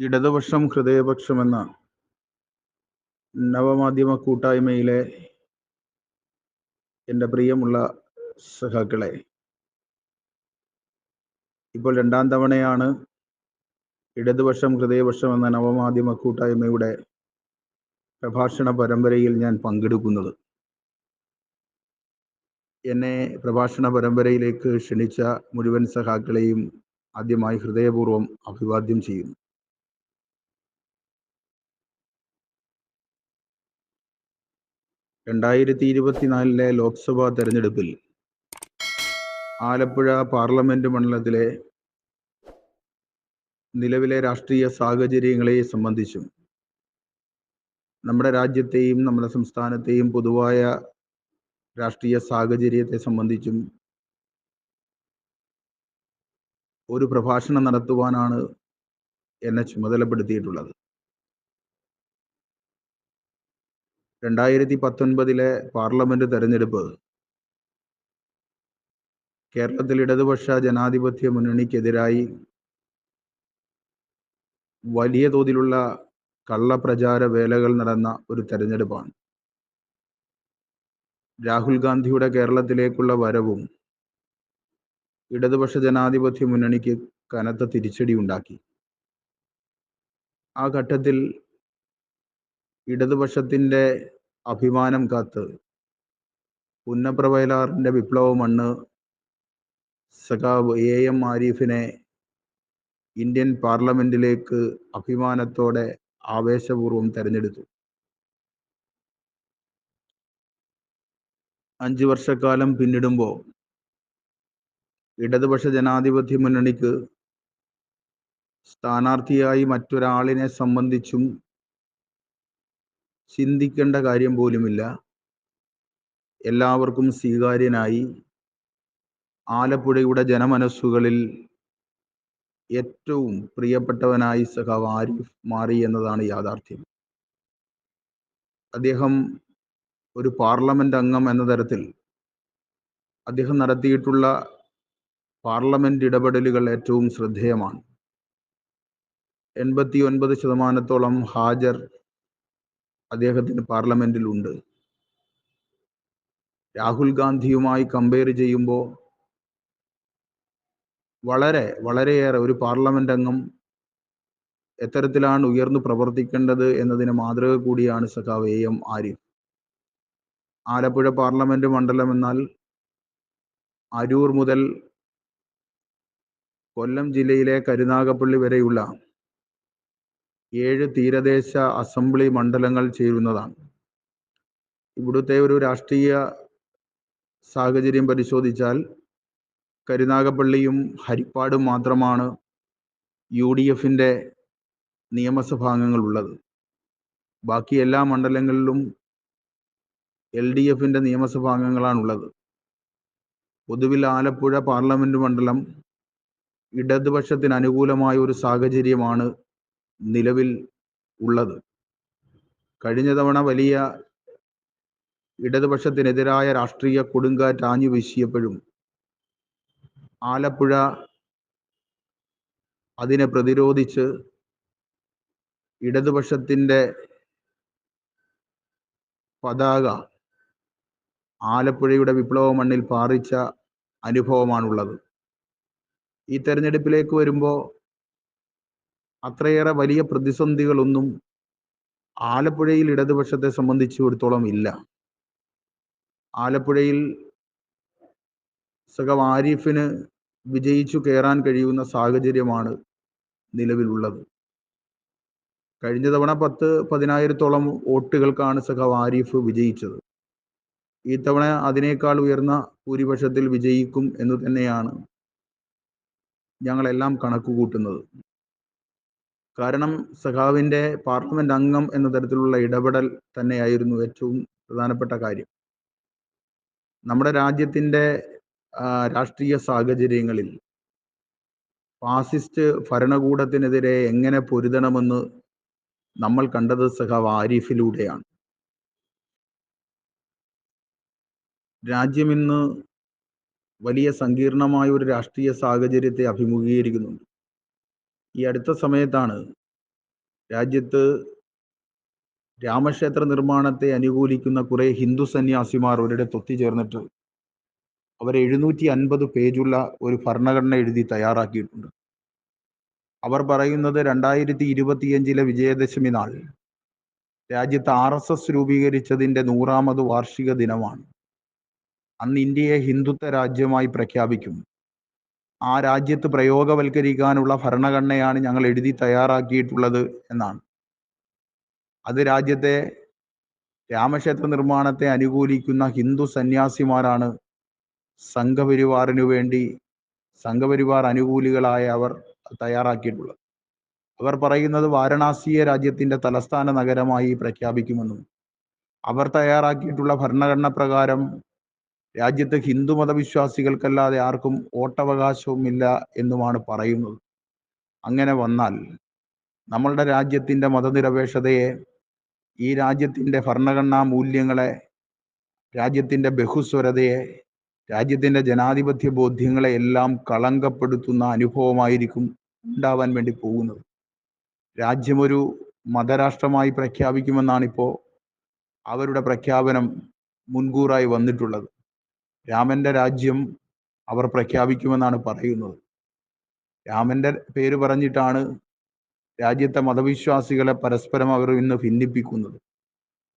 ഇടതുപക്ഷം ഹൃദയപക്ഷമെന്ന നവമാധ്യമ കൂട്ടായ്മയിലെ എൻ്റെ പ്രിയമുള്ള സഖാക്കളെ, ഇപ്പോൾ രണ്ടാം തവണയാണ് ഇടതുപക്ഷം ഹൃദയപക്ഷം എന്ന നവമാധ്യമ കൂട്ടായ്മയുടെ പ്രഭാഷണ പരമ്പരയിൽ ഞാൻ പങ്കെടുക്കുന്നത്. എന്നെ പ്രഭാഷണ പരമ്പരയിലേക്ക് ക്ഷണിച്ച മുഴുവൻ സഖാക്കളെയും ആദ്യമായി ഹൃദയപൂർവ്വം അഭിവാദ്യം ചെയ്യുന്നു. രണ്ടായിരത്തി 2024 ലോക്സഭാ തെരഞ്ഞെടുപ്പിൽ ആലപ്പുഴ പാർലമെന്റ് മണ്ഡലത്തിലെ നിലവിലെ രാഷ്ട്രീയ സാഹചര്യങ്ങളെ സംബന്ധിച്ചും നമ്മുടെ രാജ്യത്തെയും നമ്മുടെ സംസ്ഥാനത്തെയും പൊതുവായ രാഷ്ട്രീയ സാഹചര്യത്തെ സംബന്ധിച്ചും ഒരു പ്രഭാഷണം നടത്തുവാനാണ് എന്നെ ചുമതലപ്പെടുത്തിയിട്ടുള്ളത്. 2019 പാർലമെന്റ് തെരഞ്ഞെടുപ്പ് കേരളത്തിൽ ഇടതുപക്ഷ ജനാധിപത്യ മുന്നണിക്കെതിരായി വലിയ തോതിലുള്ള കള്ളപ്രചാര വേലകൾ നടന്ന ഒരു തെരഞ്ഞെടുപ്പാണ്. രാഹുൽ ഗാന്ധിയുടെ കേരളത്തിലേക്കുള്ള വരവും ഇടതുപക്ഷ ജനാധിപത്യ മുന്നണിക്ക് കനത്ത തിരിച്ചടി ഉണ്ടാക്കി. ആ ഘട്ടത്തിൽ ഇടതുപക്ഷത്തിൻ്റെ അഭിമാനം കാത്ത് പുന്നപ്ര വയലാറിൻ്റെ വിപ്ലവ മണ്ണ് സഖാവ് AM ആരിഫിനെ ഇന്ത്യൻ പാർലമെന്റിലേക്ക് അഭിമാനത്തോടെ ആവേശപൂർവ്വം തെരഞ്ഞെടുത്തു. 5 വർഷക്കാലം പിന്നിടുമ്പോൾ ഇടതുപക്ഷ ജനാധിപത്യ മുന്നണിക്ക് സ്ഥാനാർത്ഥിയായി മറ്റൊരാളിനെ സംബന്ധിച്ചും ചിന്തിക്കേണ്ട കാര്യം പോലുമില്ല. എല്ലാവർക്കും സ്വീകാര്യനായി ആലപ്പുഴയുടെ ജനമനസ്സുകളിൽ ഏറ്റവും പ്രിയപ്പെട്ടവനായി സഖാവ് ആരിഫ് മാറി എന്നതാണ് യാഥാർത്ഥ്യം. അദ്ദേഹം ഒരു പാർലമെന്റ് അംഗം എന്ന തരത്തിൽ അദ്ദേഹം നടത്തിയിട്ടുള്ള പാർലമെന്റ് ഇടപെടലുകൾ ഏറ്റവും ശ്രദ്ധേയമാണ്. 89% ഹാജർ അദ്ദേഹത്തിന് പാർലമെന്റിലുണ്ട്. രാഹുൽ ഗാന്ധിയുമായി കമ്പയർ ചെയ്യുമ്പോൾ വളരെയേറെ ഒരു പാർലമെന്റ് അംഗം എത്തരത്തിലാണ് ഉയർന്നു പ്രവർത്തിക്കേണ്ടത് എന്നതിന് മാതൃക കൂടിയാണ് സഖാവ് AM ആരിഫ്. ആലപ്പുഴ പാർലമെന്റ് മണ്ഡലം എന്നാൽ അരൂർ മുതൽ കൊല്ലം ജില്ലയിലെ കരുനാഗപ്പള്ളി വരെയുള്ള 7 തീരദേശ അസംബ്ലി മണ്ഡലങ്ങൾ ചേരുന്നതാണ്. ഇവിടുത്തെ ഒരു രാഷ്ട്രീയ സാഹചര്യം പരിശോധിച്ചാൽ കരുനാഗപ്പള്ളിയും ഹരിപ്പാടും മാത്രമാണ് UDFന്റെ നിയമസഭാംഗങ്ങൾ ഉള്ളത്. ബാക്കി എല്ലാ മണ്ഡലങ്ങളിലും LDFന്റെ നിയമസഭാംഗങ്ങളാണുള്ളത്. പൊതുവിൽ ആലപ്പുഴ പാർലമെന്റ് മണ്ഡലം ഇടതുപക്ഷത്തിന് അനുകൂലമായ ഒരു സാഹചര്യമാണ് നിലവിൽ ഉള്ളത്. കഴിഞ്ഞ തവണ വലിയ ഇടതുപക്ഷത്തിനെതിരായ രാഷ്ട്രീയ കൊടുങ്കാറ്റ് ആഞ്ഞു വീശിയപ്പോഴും ആലപ്പുഴ അതിനെ പ്രതിരോധിച്ച് ഇടതുപക്ഷത്തിൻ്റെ പതാക ആലപ്പുഴയുടെ വിപ്ലവ മണ്ണിൽ പാറിച്ച അനുഭവമാണുള്ളത്. ഈ തെരഞ്ഞെടുപ്പിലേക്ക് വരുമ്പോൾ അത്രയേറെ വലിയ പ്രതിസന്ധികളൊന്നും ആലപ്പുഴയിൽ ഇടതുപക്ഷത്തെ സംബന്ധിച്ചിടത്തോളം ഇല്ല. ആലപ്പുഴയിൽ സഖാവ് ആരിഫിന് വിജയിച്ചു കയറാൻ കഴിയുന്ന സാഹചര്യമാണ് നിലവിലുള്ളത്. കഴിഞ്ഞ തവണ 10,000-15,000 വോട്ടുകൾക്കാണ് സഖാവ് ആരിഫ് വിജയിച്ചത്. ഈ തവണ അതിനേക്കാൾ ഉയർന്ന ഭൂരിപക്ഷത്തിൽ വിജയിക്കും എന്ന് തന്നെയാണ് ഞങ്ങളെല്ലാം കണക്കുകൂട്ടുന്നത്. കാരണം സഖാവിൻ്റെ പാർലമെന്റ് അംഗം എന്ന തരത്തിലുള്ള ഇടപെടൽ തന്നെയായിരുന്നു ഏറ്റവും പ്രധാനപ്പെട്ട കാര്യം. നമ്മുടെ രാജ്യത്തിൻ്റെ രാഷ്ട്രീയ സാഹചര്യങ്ങളിൽ ഫാസിസ്റ്റ് ഭരണകൂടത്തിനെതിരെ എങ്ങനെ പൊരുതണമെന്ന് നമ്മൾ കണ്ടത് സഖാവ് ആരിഫിലൂടെയാണ്. രാജ്യം ഇന്ന് വലിയ സങ്കീർണമായ ഒരു രാഷ്ട്രീയ സാഹചര്യത്തെ അഭിമുഖീകരിക്കുന്നുണ്ട്. ഈ അടുത്ത സമയത്താണ് രാജ്യത്ത് രാമക്ഷേത്ര നിർമ്മാണത്തെ അനുകൂലിക്കുന്ന കുറെ ഹിന്ദു സന്യാസിമാർ ഒരിടത്ത് ഒത്തുചേർന്നിട്ട് അവർ 750 പേജുള്ള ഒരു ഭരണഘടന എഴുതി തയ്യാറാക്കിയിട്ടുണ്ട്. അവർ പറയുന്നത് 2025 വിജയദശമി നാൾ രാജ്യത്ത് RSS രൂപീകരിച്ചതിൻ്റെ 100ാമത് വാർഷിക ദിനമാണ്. അന്ന് ഇന്ത്യയെ ഹിന്ദുത്വ രാജ്യമായി പ്രഖ്യാപിക്കും. ആ രാജ്യത്ത് പ്രയോഗവൽക്കരിക്കാനുള്ള ഭരണഘടനയാണ് ഞങ്ങൾ എഴുതി തയ്യാറാക്കിയിട്ടുള്ളത് എന്നാണ്. അത് രാജ്യത്തെ രാമക്ഷേത്ര നിർമ്മാണത്തെ അനുകൂലിക്കുന്ന ഹിന്ദു സന്യാസിമാരാണ് സംഘപരിവാറിനു വേണ്ടി സംഘപരിവാർ അനുകൂലികളായ അവർ തയ്യാറാക്കിയിട്ടുള്ളത്. അവർ പറയുന്നത് വാരണാസിയെ രാജ്യത്തിൻ്റെ തലസ്ഥാന നഗരമായി പ്രഖ്യാപിക്കുമെന്നും അവർ തയ്യാറാക്കിയിട്ടുള്ള ഭരണഘടന പ്രകാരം രാജ്യത്ത് ഹിന്ദു മതവിശ്വാസികൾക്കല്ലാതെ ആർക്കും വോട്ടവകാശവുമില്ല എന്നുമാണ് പറയുന്നത്. അങ്ങനെ വന്നാൽ നമ്മളുടെ രാജ്യത്തിൻ്റെ മതനിരപേക്ഷതയെ, ഈ രാജ്യത്തിൻ്റെ ഭരണഘടനാ മൂല്യങ്ങളെ, രാജ്യത്തിൻ്റെ ബഹുസ്വരതയെ, രാജ്യത്തിൻ്റെ ജനാധിപത്യ ബോധ്യങ്ങളെ എല്ലാം കളങ്കപ്പെടുത്തുന്ന അനുഭവമായിരിക്കും ഉണ്ടാവാൻ വേണ്ടി പോകുന്നത്. രാജ്യമൊരു മതരാഷ്ട്രമായി പ്രഖ്യാപിക്കുമെന്നാണിപ്പോൾ അവരുടെ പ്രഖ്യാപനം മുൻകൂറായി വന്നിട്ടുള്ളത്. രാമൻ്റെ രാജ്യം അവർ പ്രഖ്യാപിക്കുമെന്നാണ് പറയുന്നത്. രാമൻ്റെ പേര് പറഞ്ഞിട്ടാണ് രാജ്യത്തെ മതവിശ്വാസികളെ പരസ്പരം അവർ ഇന്ന് ഭിന്നിപ്പിക്കുന്നത്.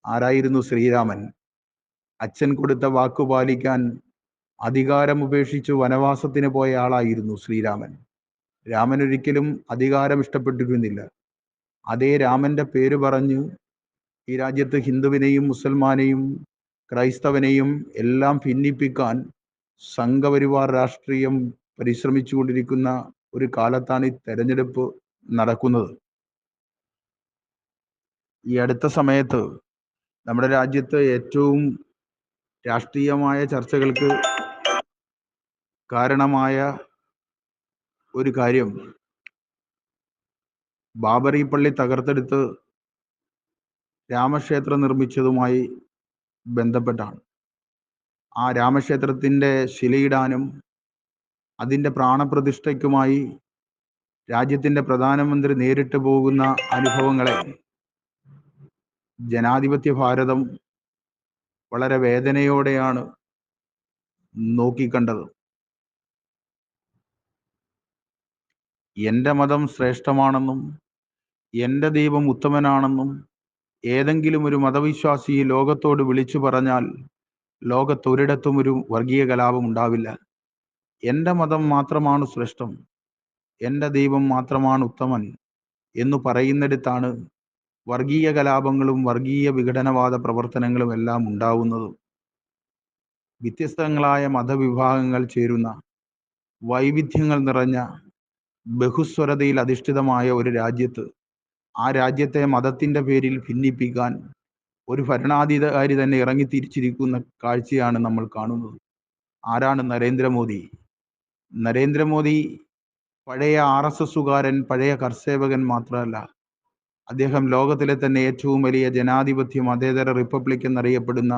ആരായിരുന്നു ശ്രീരാമൻ? അച്ഛൻ കൊടുത്ത വാക്കു പാലിക്കാൻ അധികാരം ഉപേക്ഷിച്ച് വനവാസത്തിന് പോയ ആളായിരുന്നു ശ്രീരാമൻ. രാമൻ ഒരിക്കലും അധികാരം ഇഷ്ടപ്പെട്ടിരുന്നില്ല. അതേ രാമൻ്റെ പേര് പറഞ്ഞ് ഈ രാജ്യത്ത് ഹിന്ദുവിനെയും മുസൽമാനെയും ക്രൈസ്തവനെയും എല്ലാം ഭിന്നിപ്പിക്കാൻ സംഘപരിവാർ രാഷ്ട്രീയം പരിശ്രമിച്ചുകൊണ്ടിരിക്കുന്ന ഒരു കാലത്താണ് ഈ തെരഞ്ഞെടുപ്പ് നടക്കുന്നത്. ഈ അടുത്ത സമയത്ത് നമ്മുടെ രാജ്യത്ത് ഏറ്റവും രാഷ്ട്രീയമായ ചർച്ചകൾക്ക് കാരണമായ ഒരു കാര്യം ബാബറി പള്ളി തകർത്തെടുത്ത് രാമക്ഷേത്രം നിർമ്മിച്ചതുമായി ബന്ധപ്പെട്ടാണ്. ആ രാമക്ഷേത്രത്തിൻ്റെ ശിലയിടാനും അതിൻ്റെ പ്രാണപ്രതിഷ്ഠയ്ക്കുമായി രാജ്യത്തിൻ്റെ പ്രധാനമന്ത്രി നേരിട്ട് പോകുന്ന അനുഭവങ്ങളെ ജനാധിപത്യ ഭാരതം വളരെ വേദനയോടെയാണ് നോക്കിക്കണ്ടത്. എൻ്റെ മതം ശ്രേഷ്ഠമാണെന്നും എൻ്റെ ദൈവം ഉത്തമനാണെന്നും ഏതെങ്കിലും ഒരു മതവിശ്വാസി ലോകത്തോട് വിളിച്ചു പറഞ്ഞാൽ ലോകത്തൊരിടത്തും ഒരു വർഗീയ കലാപം ഉണ്ടാവില്ല. എൻ്റെ മതം മാത്രമാണ് ശ്രേഷ്ഠം, എൻ്റെ ദൈവം മാത്രമാണ് ഉത്തമൻ എന്ന് പറയുന്നിടത്താണ് വർഗീയ കലാപങ്ങളും വർഗീയ വിഘടനവാദ പ്രവർത്തനങ്ങളും എല്ലാം ഉണ്ടാവുന്നത്. വ്യത്യസ്തങ്ങളായ മതവിഭാഗങ്ങൾ ചേരുന്ന വൈവിധ്യങ്ങൾ നിറഞ്ഞ ബഹുസ്വരതയിൽ അധിഷ്ഠിതമായ ഒരു രാജ്യത്ത് ആ രാജ്യത്തെ മതത്തിൻ്റെ പേരിൽ ഭിന്നിപ്പിക്കാൻ ഒരു ഭരണാധികാരി തന്നെ ഇറങ്ങിത്തിരിച്ചിരിക്കുന്ന കാഴ്ചയാണ് നമ്മൾ കാണുന്നത്. ആരാണ് നരേന്ദ്രമോദി? നരേന്ദ്രമോദി പഴയ RSSകാരൻ, പഴയ കർസേവകൻ മാത്രമല്ല, അദ്ദേഹം ലോകത്തിലെ തന്നെ ഏറ്റവും വലിയ ജനാധിപത്യ മതേതര റിപ്പബ്ലിക് എന്നറിയപ്പെടുന്ന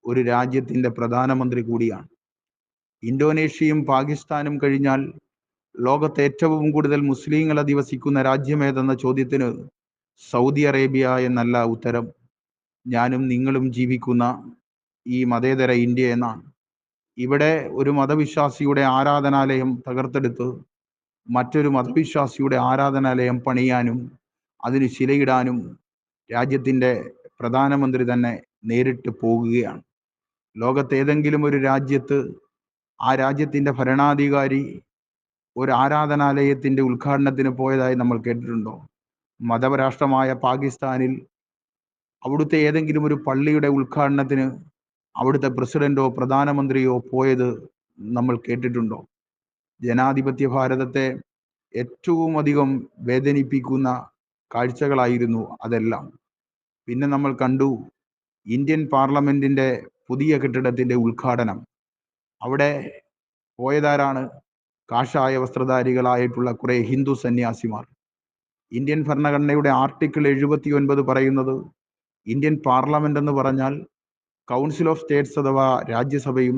ഒരു രാജ്യത്തിൻ്റെ പ്രധാനമന്ത്രി കൂടിയാണ്. ഇന്തോനേഷ്യയും പാകിസ്ഥാനും കഴിഞ്ഞാൽ ലോകത്ത് ഏറ്റവും കൂടുതൽ മുസ്ലിങ്ങൾ അധിവസിക്കുന്ന രാജ്യമേതെന്ന ചോദ്യത്തിന് സൗദി അറേബ്യ എന്നല്ല ഉത്തരം. ഞാനും നിങ്ങളും ജീവിക്കുന്ന ഈ മതേതര ഇന്ത്യ എന്നാണ്. ഇവിടെ ഒരു മതവിശ്വാസിയുടെ ആരാധനാലയം തകർത്തെടുത്ത് മറ്റൊരു മതവിശ്വാസിയുടെ ആരാധനാലയം പണിയാനും അതിന് ശിലയിടാനും രാജ്യത്തിൻ്റെ പ്രധാനമന്ത്രി തന്നെ നേരിട്ട് പോകുകയാണ്. ലോകത്തേതെങ്കിലും ഒരു രാജ്യത്ത് ആ രാജ്യത്തിൻ്റെ ഭരണാധികാരി ഒരു ആരാധനാലയത്തിൻ്റെ ഉദ്ഘാടനത്തിന് പോയതായി നമ്മൾ കേട്ടിട്ടുണ്ടോ? മതരാഷ്ട്രമായ പാകിസ്ഥാനിൽ അവിടുത്തെ ഏതെങ്കിലും ഒരു പള്ളിയുടെ ഉദ്ഘാടനത്തിന് അവിടുത്തെ പ്രസിഡന്റോ പ്രധാനമന്ത്രിയോ പോയത് നമ്മൾ കേട്ടിട്ടുണ്ടോ? ജനാധിപത്യ ഭാരതത്തെ ഏറ്റവും അധികം വേദനിപ്പിക്കുന്ന കാഴ്ചകളായിരുന്നു അതെല്ലാം. പിന്നെ നമ്മൾ കണ്ടു ഇന്ത്യൻ പാർലമെന്റിൻ്റെ പുതിയ കെട്ടിടത്തിൻ്റെ ഉദ്ഘാടനം. അവിടെ പോയതാരാണ്? കാഷായ വസ്ത്രധാരികളായിട്ടുള്ള കുറെ ഹിന്ദു സന്യാസിമാർ. ഇന്ത്യൻ ഭരണഘടനയുടെ ആർട്ടിക്കിൾ 79 പറയുന്നത് ഇന്ത്യൻ പാർലമെന്റ് എന്ന് പറഞ്ഞാൽ കൗൺസിൽ ഓഫ് സ്റ്റേറ്റ്സ് അഥവാ രാജ്യസഭയും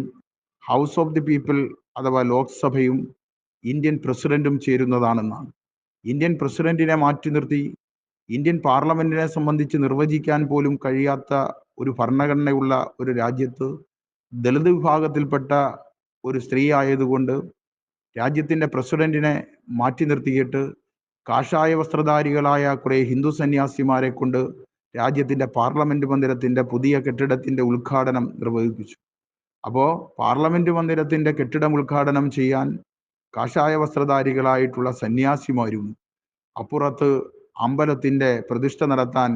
ഹൗസ് ഓഫ് ദി പീപ്പിൾ അഥവാ ലോക്സഭയും ഇന്ത്യൻ പ്രസിഡന്റും ചേരുന്നതാണെന്നാണ്. ഇന്ത്യൻ പ്രസിഡന്റിനെ മാറ്റി നിർത്തി ഇന്ത്യൻ പാർലമെന്റിനെ സംബന്ധിച്ച് നിർവചിക്കാൻ പോലും കഴിയാത്ത ഒരു ഭരണഘടനയുള്ള ഒരു രാജ്യത്ത് ദളിത് വിഭാഗത്തിൽപ്പെട്ട ഒരു സ്ത്രീ ആയതുകൊണ്ട് രാജ്യത്തിൻ്റെ പ്രസിഡന്റിനെ മാറ്റി നിർത്തിയിട്ട് കാഷായ വസ്ത്രധാരികളായ കുറേ ഹിന്ദു സന്യാസിമാരെ കൊണ്ട് രാജ്യത്തിൻ്റെ പാർലമെന്റ് മന്ദിരത്തിൻ്റെ പുതിയ കെട്ടിടത്തിൻ്റെ ഉദ്ഘാടനം നിർവഹിപ്പിച്ചു. അപ്പോൾ പാർലമെന്റ് മന്ദിരത്തിൻ്റെ കെട്ടിടം ഉദ്ഘാടനം ചെയ്യാൻ കാഷായ വസ്ത്രധാരികളായിട്ടുള്ള സന്യാസിമാരും അപ്പുറത്ത് അമ്പലത്തിൻ്റെ പ്രതിഷ്ഠ നടത്താൻ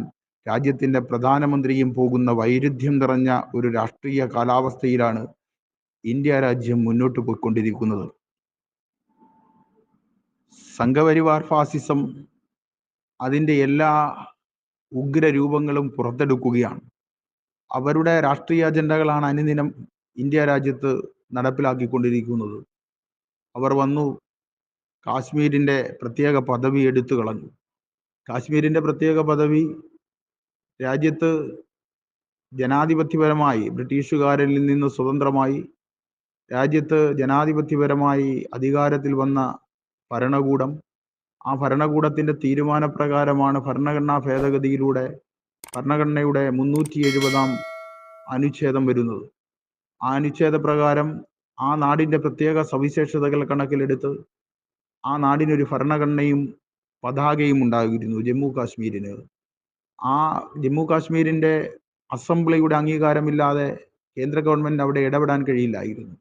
രാജ്യത്തിൻ്റെ പ്രധാനമന്ത്രിയും പോകുന്ന വൈരുദ്ധ്യം നിറഞ്ഞ ഒരു രാഷ്ട്രീയ കാലാവസ്ഥയിലാണ് ഇന്ത്യ രാജ്യം മുന്നോട്ട് പോയിക്കൊണ്ടിരിക്കുന്നത്. സംഘപരിവാർ ഫാസിസം അതിൻ്റെ എല്ലാ ഉഗ്രരൂപങ്ങളും പുറത്തെടുക്കുകയാണ്. അവരുടെ രാഷ്ട്രീയ അജണ്ടകളാണ് അനുദിനം ഇന്ത്യ രാജ്യത്ത് നടപ്പിലാക്കിക്കൊണ്ടിരിക്കുന്നത്. അവർ വന്നു കാശ്മീരിൻ്റെ പ്രത്യേക പദവി എടുത്തു കളഞ്ഞു. കാശ്മീരിൻ്റെ പ്രത്യേക പദവി രാജ്യത്ത് ജനാധിപത്യപരമായി ബ്രിട്ടീഷുകാരിൽ നിന്ന് സ്വതന്ത്രമായി രാജ്യത്ത് ജനാധിപത്യപരമായി അധികാരത്തിൽ വന്ന ഭരണകൂടം, ആ ഭരണകൂടത്തിൻ്റെ തീരുമാനപ്രകാരമാണ് ഭരണഘടനാ ഭേദഗതിയിലൂടെ ഭരണഘടനയുടെ 370 അനുച്ഛേദം വരുന്നത്. ആ അനുച്ഛേദപ്രകാരം ആ നാടിൻ്റെ പ്രത്യേക സവിശേഷതകൾ കണക്കിലെടുത്ത് ആ നാടിനൊരു ഭരണഘടനയും പതാകയും ഉണ്ടായിരുന്നു ജമ്മു കാശ്മീരിന്. ആ ജമ്മു കാശ്മീരിൻ്റെ അസംബ്ലിയുടെ അംഗീകാരമില്ലാതെ കേന്ദ്ര ഗവൺമെൻറ് അവിടെ ഇടപെടാൻ കഴിയില്ലായിരുന്നു.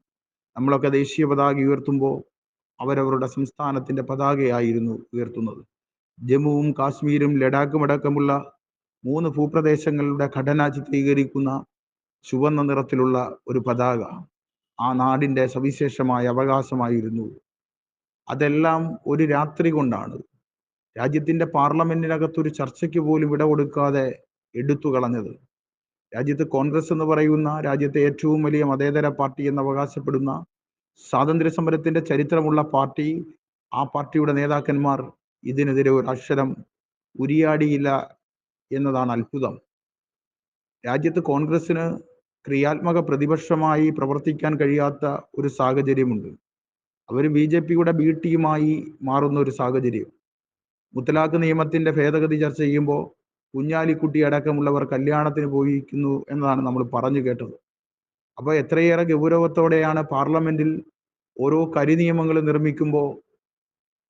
നമ്മളൊക്കെ ദേശീയ പതാക ഉയർത്തുമ്പോൾ അവരവരുടെ സംസ്ഥാനത്തിൻ്റെ പതാകയായിരുന്നു ഉയർത്തുന്നത്. ജമ്മുവും കാശ്മീരും ലഡാക്കും അടക്കമുള്ള 3 ഭൂപ്രദേശങ്ങളുടെ ഘടന ചിത്രീകരിക്കുന്ന ചുവന്ന നിറത്തിലുള്ള ഒരു പതാക ആ നാടിൻ്റെ സവിശേഷമായ അവകാശമായിരുന്നു. അതെല്ലാം ഒരു രാത്രി കൊണ്ടാണ് രാജ്യത്തിൻ്റെ പാർലമെന്റിനകത്തൊരു ചർച്ചയ്ക്ക് പോലും ഇട കൊടുക്കാതെ എടുത്തു കളഞ്ഞത്. രാജ്യത്ത് കോൺഗ്രസ് എന്ന് പറയുന്ന രാജ്യത്തെ ഏറ്റവും വലിയ മതേതര പാർട്ടി എന്ന് അവകാശപ്പെടുന്ന സ്വാതന്ത്ര്യ സമരത്തിന്റെ ചരിത്രമുള്ള പാർട്ടി, ആ പാർട്ടിയുടെ നേതാക്കന്മാർ ഇതിനെതിരെ ഒരു അക്ഷരം ഉരിയാടിയില്ല എന്നതാണ് അത്ഭുതം. രാജ്യത്ത് കോൺഗ്രസിന് ക്രിയാത്മക പ്രതിപക്ഷമായി പ്രവർത്തിക്കാൻ കഴിയാത്ത ഒരു സാഹചര്യമുണ്ട്. അവർ BJPയുടെ ബി ടീമായി മാറുന്ന ഒരു സാഹചര്യം. മുത്തലാഖ് നിയമത്തിന്റെ ഭേദഗതി ചർച്ച ചെയ്യുമ്പോൾ കുഞ്ഞാലിക്കുട്ടി അടക്കമുള്ളവർ കല്യാണത്തിന് പോയിരിക്കുന്നു എന്നതാണ് നമ്മൾ പറഞ്ഞു കേട്ടത്. അപ്പോൾ എത്രയേറെ ഗൗരവത്തോടെയാണ് പാർലമെന്റിൽ ഓരോ കരിനിയമങ്ങൾ നിർമ്മിക്കുമ്പോൾ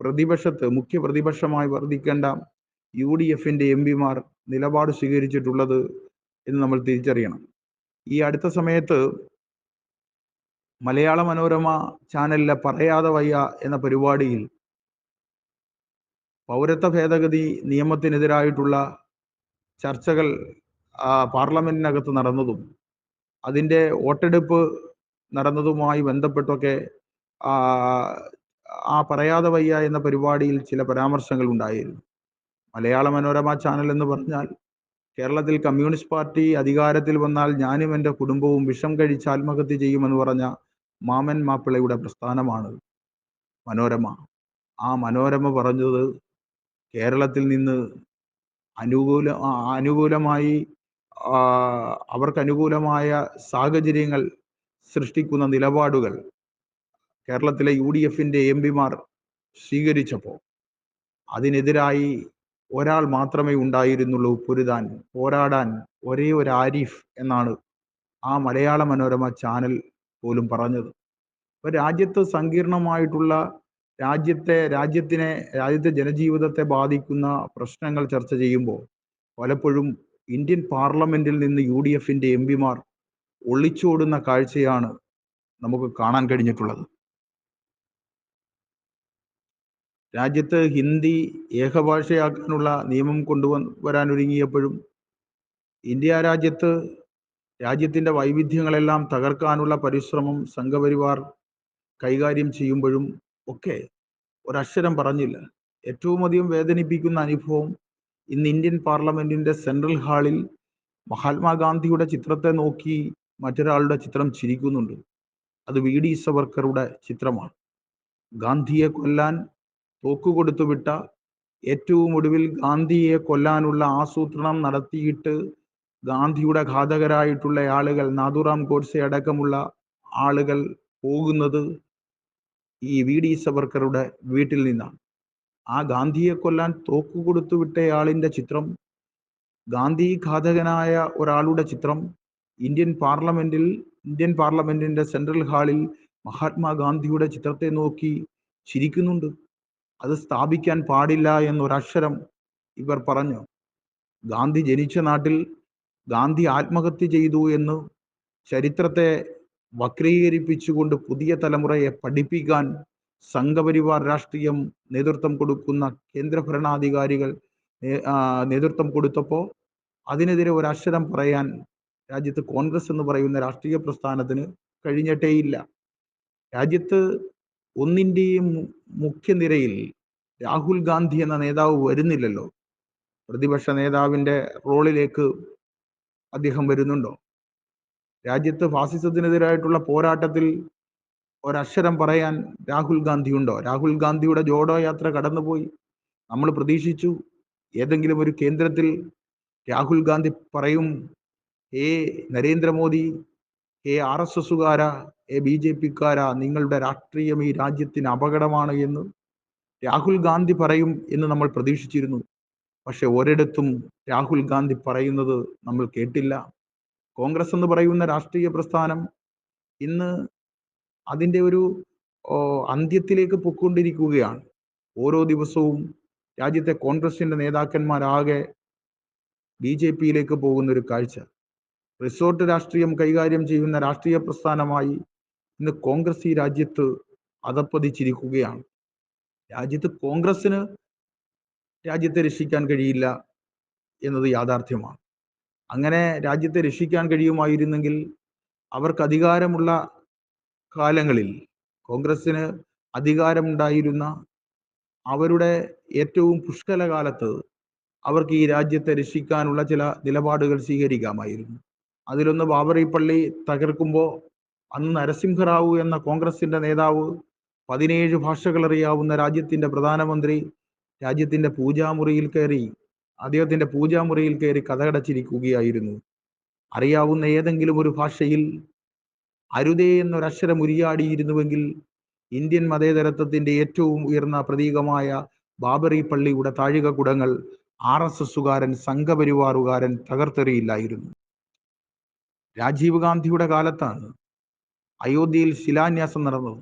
പ്രതിപക്ഷത്ത് മുഖ്യ പ്രതിപക്ഷമായി വർദ്ധിക്കേണ്ട UDFന്റെ MP-മാർ നിലപാട് സ്വീകരിച്ചിട്ടുള്ളത് എന്ന് നമ്മൾ തിരിച്ചറിയണം. ഈ അടുത്ത സമയത്ത് മലയാള മനോരമ ചാനലിലെ പറയാതെ വയ്യ എന്ന പരിപാടിയിൽ പൗരത്വ ഭേദഗതി നിയമത്തിനെതിരായിട്ടുള്ള ചർച്ചകൾ പാർലമെന്റിനകത്ത് നടന്നതും അതിൻ്റെ വോട്ടെടുപ്പ് നടന്നതുമായി ബന്ധപ്പെട്ടൊക്കെ ആ പറയാതെ വയ്യ എന്ന പരിപാടിയിൽ ചില പരാമർശങ്ങൾ ഉണ്ടായിരുന്നു. മലയാള മനോരമ ചാനൽ എന്ന് പറഞ്ഞാൽ കേരളത്തിൽ കമ്മ്യൂണിസ്റ്റ് പാർട്ടി അധികാരത്തിൽ വന്നാൽ ഞാനും എൻ്റെ കുടുംബവും വിഷം കഴിച്ച് ആത്മഹത്യ ചെയ്യുമെന്ന് പറഞ്ഞ മാമൻ മാപ്പിളയുടെ പ്രസ്ഥാനമാണ് മനോരമ. ആ മനോരമ പറഞ്ഞത് കേരളത്തിൽ നിന്ന് അനുകൂലമായി അവർക്ക് അനുകൂലമായ സാഹചര്യങ്ങൾ സൃഷ്ടിക്കുന്ന നിലപാടുകൾ കേരളത്തിലെ UDFന്റെ MP-മാർ സ്വീകരിച്ചപ്പോൾ അതിനെതിരായി ഒരാൾ മാത്രമേ ഉണ്ടായിരുന്നുള്ളൂ പോരാടാൻ ഒരേ ഒരു ആരിഫ് എന്നാണ് ആ മലയാള മനോരമ ചാനൽ പോലും പറഞ്ഞത്. അപ്പോൾ രാജ്യത്ത് സങ്കീർണമായിട്ടുള്ള രാജ്യത്തെ ജനജീവിതത്തെ ബാധിക്കുന്ന പ്രശ്നങ്ങൾ ചർച്ച ചെയ്യുമ്പോൾ പലപ്പോഴും ഇന്ത്യൻ പാർലമെന്റിൽ നിന്ന് UDFന്റെ MP-മാർ ഒളിച്ചോടുന്ന കാഴ്ചയാണ് നമുക്ക് കാണാൻ കഴിഞ്ഞിട്ടുള്ളത്. രാജ്യത്ത് ഹിന്ദി ഏകഭാഷയാക്കാനുള്ള നിയമം കൊണ്ടുവരാനൊരുങ്ങിയപ്പോഴും ഇന്ത്യ രാജ്യത്തിൻ്റെ വൈവിധ്യങ്ങളെല്ലാം തകർക്കാനുള്ള പരിശ്രമം സംഘപരിവാർ കൈകാര്യം ചെയ്യുമ്പോഴും ഒക്കെ ഒരക്ഷരം പറഞ്ഞില്ല. ഏറ്റവും അധികം വേദനിപ്പിക്കുന്ന അനുഭവം ഇന്ന് ഇന്ത്യൻ പാർലമെന്റിന്റെ സെൻട്രൽ ഹാളിൽ മഹാത്മാഗാന്ധിയുടെ ചിത്രത്തെ നോക്കി മറ്റൊരാളുടെ ചിത്രം ചിരിക്കുന്നുണ്ട്. അത് VD സവർക്കറുടെ ചിത്രമാണ്. ഗാന്ധിയെ കൊല്ലാൻ തോക്കുകൊടുത്തു വിട്ട, ഏറ്റവും ഒടുവിൽ ഗാന്ധിയെ കൊല്ലാനുള്ള ആസൂത്രണം നടത്തിയിട്ട് ഗാന്ധിയുടെ ഘാതകരായിട്ടുള്ള ആളുകൾ, നാഥുറാം ഗോഡ്സെ അടക്കമുള്ള ആളുകൾ പോകുന്നത് ഈ VD സവർക്കറുടെ വീട്ടിൽ നിന്നാണ്. ആ ഗാന്ധിയെ കൊല്ലാൻ തോക്ക് കൊടുത്തു വിട്ടയാളിന്റെ ചിത്രം, ഗാന്ധി ഘാതകനായ ഒരാളുടെ ചിത്രം ഇന്ത്യൻ പാർലമെന്റിന്റെ സെൻട്രൽ ഹാളിൽ മഹാത്മാഗാന്ധിയുടെ ചിത്രത്തെ നോക്കി ചിരിക്കുന്നുണ്ട്. അത് സ്ഥാപിക്കാൻ പാടില്ല എന്നൊരക്ഷരം ഇവർ പറഞ്ഞു. ഗാന്ധി ജനിച്ച നാട്ടിൽ ഗാന്ധി ആത്മഹത്യ ചെയ്തു എന്ന് ചരിത്രത്തെ വക്രീകരിപ്പിച്ചുകൊണ്ട് പുതിയ തലമുറയെ പഠിപ്പിക്കാൻ സംഘപരിവാർ രാഷ്ട്രീയം നേതൃത്വം കൊടുക്കുന്ന കേന്ദ്ര ഭരണാധികാരികൾ നേതൃത്വം കൊടുത്തപ്പോൾ അതിനെതിരെ ഒരക്ഷരം പറയാൻ രാജ്യത്ത് കോൺഗ്രസ് എന്ന് പറയുന്ന രാഷ്ട്രീയ പ്രസ്ഥാനത്തിന് കഴിഞ്ഞിട്ടേയില്ല. രാജ്യത്ത് ഒന്നിന്റെയും മുഖ്യനിരയിൽ രാഹുൽ ഗാന്ധി എന്ന നേതാവ് വരുന്നില്ലല്ലോ. പ്രതിപക്ഷ നേതാവിന്റെ റോളിലേക്ക് അദ്ദേഹം വരുന്നുണ്ടോ? രാജ്യത്ത് ഫാസിസത്തിനെതിരായിട്ടുള്ള പോരാട്ടത്തിൽ ഒരക്ഷരം പറയാൻ രാഹുൽ ഗാന്ധി ഉണ്ടോ? രാഹുൽ ഗാന്ധിയുടെ ജോഡോ യാത്ര കടന്നുപോയി. നമ്മൾ പ്രതീക്ഷിച്ചു ഏതെങ്കിലും ഒരു കേന്ദ്രത്തിൽ രാഹുൽ ഗാന്ധി പറയും, ഹേ നരേന്ദ്രമോദി, ഹേ RSSകാരാ, ഹേ BJPക്കാരാ, നിങ്ങളുടെ രാഷ്ട്രീയം ഈ രാജ്യത്തിന് അപകടമാണ് എന്ന് രാഹുൽ ഗാന്ധി പറയും എന്ന് നമ്മൾ പ്രതീക്ഷിച്ചിരുന്നു. പക്ഷെ ഒരിടത്തും രാഹുൽ ഗാന്ധി പറയുന്നത് നമ്മൾ കേട്ടില്ല. കോൺഗ്രസ് എന്ന് പറയുന്ന രാഷ്ട്രീയ പ്രസ്ഥാനം ഇന്ന് അതിൻ്റെ ഒരു അന്ത്യത്തിലേക്ക് പൊയ്ക്കൊണ്ടിരിക്കുകയാണ്. ഓരോ ദിവസവും രാജ്യത്തെ കോൺഗ്രസിന്റെ നേതാക്കന്മാരാകെ BJPയിലേക്ക് പോകുന്ന ഒരു കാഴ്ച. റിസോർട്ട് രാഷ്ട്രീയം കൈകാര്യം ചെയ്യുന്ന രാഷ്ട്രീയ പ്രസ്ഥാനമായി ഇന്ന് കോൺഗ്രസ് ഈ രാജ്യത്ത് അധപ്പതിച്ചിരിക്കുകയാണ്. രാജ്യത്ത് കോൺഗ്രസിന് രാജ്യത്തെ രക്ഷിക്കാൻ കഴിയില്ല എന്നത് യാഥാർത്ഥ്യമാണ്. അങ്ങനെ രാജ്യത്തെ രക്ഷിക്കാൻ കഴിയുമായിരുന്നെങ്കിൽ അവർക്ക് അധികാരമുള്ള കാലങ്ങളിൽ, കോൺഗ്രസിന് അധികാരമുണ്ടായിരുന്ന അവരുടെ ഏറ്റവും പുഷ്കലകാലത്ത് അവർക്ക് ഈ രാജ്യത്തെ രക്ഷിക്കാനുള്ള ചില നിലപാടുകൾ സ്വീകരിക്കാമായിരുന്നു. അതിലൊന്ന്, ബാബറി പള്ളി തകർക്കുമ്പോൾ അന്ന് നരസിംഹറാവു എന്ന കോൺഗ്രസിന്റെ നേതാവ്, 17 ഭാഷകൾ അറിയാവുന്ന രാജ്യത്തിന്റെ പ്രധാനമന്ത്രി രാജ്യത്തിന്റെ അദ്ദേഹത്തിന്റെ പൂജാമുറിയിൽ കയറി കതകടച്ചിരിക്കുകയായിരുന്നു. അറിയാവുന്ന ഏതെങ്കിലും ഒരു ഭാഷയിൽ അരുതേ എന്നൊരക്ഷരം ഉരിയാടിയിരുന്നുവെങ്കിൽ ഇന്ത്യൻ മതേതരത്വത്തിന്റെ ഏറ്റവും ഉയർന്ന പ്രതീകമായ ബാബറി പള്ളിയുടെ താഴികക്കുടങ്ങൾ RSSകാരൻ, സംഘപരിവാറുകാരൻ തകർത്തെറിയില്ലായിരുന്നു. രാജീവ് ഗാന്ധിയുടെ കാലത്താണ് അയോധ്യയിൽ ശിലാന്യാസം നടന്നത്.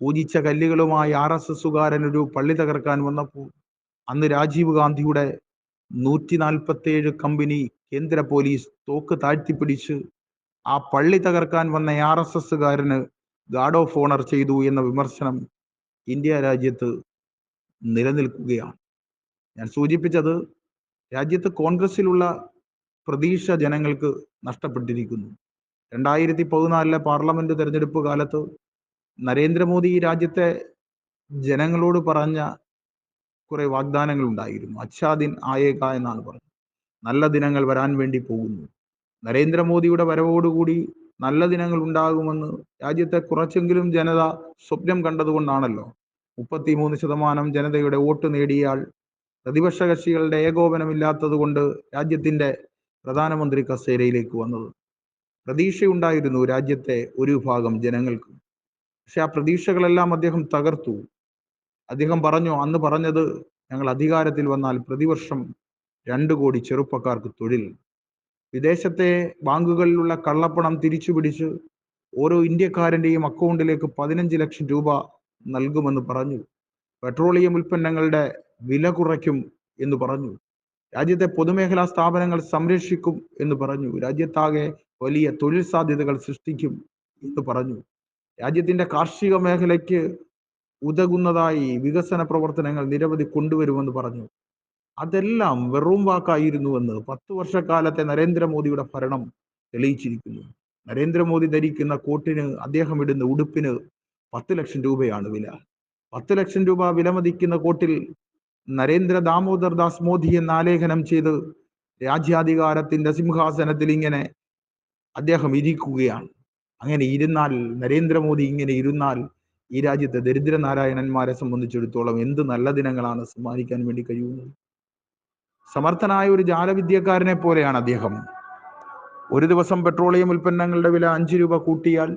പൂജിച്ച കല്ലുകളുമായി RSSകാരൻ ഒരു പള്ളി തകർക്കാൻ വന്നപ്പോൾ അന്ന് രാജീവ് ഗാന്ധിയുടെ 147 കമ്പനി കേന്ദ്ര പോലീസ് തോക്ക് താഴ്ത്തിപ്പിടിച്ച് ആ പള്ളി തകർക്കാൻ വന്ന RSSകാരന് ഗാർഡ് ഓഫ് ഓണർ ചെയ്തു എന്ന വിമർശനം ഇന്ത്യ രാജ്യത്ത് നിലനിൽക്കുകയാണ്. ഞാൻ സൂചിപ്പിച്ചത്, രാജ്യത്ത് കോൺഗ്രസിലുള്ള പ്രതീക്ഷ ജനങ്ങൾക്ക് നഷ്ടപ്പെട്ടിരിക്കുന്നു. 2014 പാർലമെന്റ് തെരഞ്ഞെടുപ്പ് കാലത്ത് നരേന്ദ്രമോദി ഈ രാജ്യത്തെ ജനങ്ങളോട് പറഞ്ഞ കുറെ വാഗ്ദാനങ്ങൾ ഉണ്ടായിരുന്നു. അച്ഛാ ദിൻ ആയേഗ എന്നാണ് പറഞ്ഞത്. നല്ല ദിനങ്ങൾ വരാൻ വേണ്ടി പോകുന്നു. നരേന്ദ്രമോദിയുടെ വരവോടുകൂടി നല്ല ദിനങ്ങൾ ഉണ്ടാകുമെന്ന് രാജ്യത്തെ കുറച്ചെങ്കിലും ജനത സ്വപ്നം കണ്ടതുകൊണ്ടാണല്ലോ 33% ജനതയുടെ വോട്ട് നേടിയാൽ പ്രതിപക്ഷ കക്ഷികളുടെ ഏകോപനമില്ലാത്തത് കൊണ്ട് രാജ്യത്തിന്റെ പ്രധാനമന്ത്രി കസേരയിലേക്ക് വന്നത്. പ്രതീക്ഷയുണ്ടായിരുന്നു രാജ്യത്തെ ഒരു വിഭാഗം ജനങ്ങൾക്ക്. പക്ഷെ ആ പ്രതീക്ഷകളെല്ലാം അദ്ദേഹം തകർത്തു. അദ്ദേഹം അന്ന് പറഞ്ഞത്, ഞങ്ങൾ അധികാരത്തിൽ വന്നാൽ പ്രതിവർഷം 2 കോടി ചെറുപ്പക്കാർക്ക് തൊഴിൽ, വിദേശത്തെ ബാങ്കുകളിലുള്ള കള്ളപ്പണം തിരിച്ചുപിടിച്ച് ഓരോ ഇന്ത്യക്കാരന്റെയും അക്കൗണ്ടിലേക്ക് 15 ലക്ഷം രൂപ നൽകുമെന്ന് പറഞ്ഞു, പെട്രോളിയം ഉൽപ്പന്നങ്ങളുടെ വില കുറയ്ക്കും എന്ന് പറഞ്ഞു, രാജ്യത്തെ പൊതുമേഖലാ സ്ഥാപനങ്ങൾ സംരക്ഷിക്കും എന്ന് പറഞ്ഞു, രാജ്യത്താകെ വലിയ തൊഴിൽ സാധ്യതകൾ സൃഷ്ടിക്കും എന്ന് പറഞ്ഞു, രാജ്യത്തിന്റെ കാർഷിക മേഖലയ്ക്ക് ഉതകുന്നതായി വികസന പ്രവർത്തനങ്ങൾ നിരവധി കൊണ്ടുവരുമെന്ന് പറഞ്ഞു. അതെല്ലാം വെറും വാക്കായിരുന്നുവെന്ന് 10 വർഷക്കാലത്തെ നരേന്ദ്രമോദിയുടെ ഭരണം തെളിയിച്ചിരിക്കുന്നു. നരേന്ദ്രമോദി ധരിക്കുന്ന കോട്ടിന്, അദ്ദേഹം ഇടുന്ന ഉടുപ്പിന് 10 ലക്ഷം രൂപയാണ് വില. 10 ലക്ഷം രൂപ വിലമതിക്കുന്ന കോട്ടിൽ നരേന്ദ്ര ദാമോദർ ദാസ് മോദി എന്ന് ആലേഖനം ചെയ്ത് രാജ്യാധികാരത്തിന്റെ സിംഹാസനത്തിൽ ഇങ്ങനെ അദ്ദേഹം ഇരിക്കുകയാണ്. അങ്ങനെ ഇരുന്നാൽ, നരേന്ദ്രമോദി ഇങ്ങനെ ഇരുന്നാൽ ഈ രാജ്യത്തെ ദരിദ്രനാരായണന്മാരെ സംബന്ധിച്ചിടത്തോളം എന്ത് നല്ല ദിനങ്ങളാണ് സമ്മാനിക്കാൻ വേണ്ടി കഴിയുന്നത്? സമർത്ഥനായ ഒരു ജാലവിദ്യക്കാരനെ പോലെയാണ് അദ്ദേഹം. ഒരു ദിവസം പെട്രോളിയം ഉൽപ്പന്നങ്ങളുടെ വില 5 രൂപ കൂട്ടിയാൽ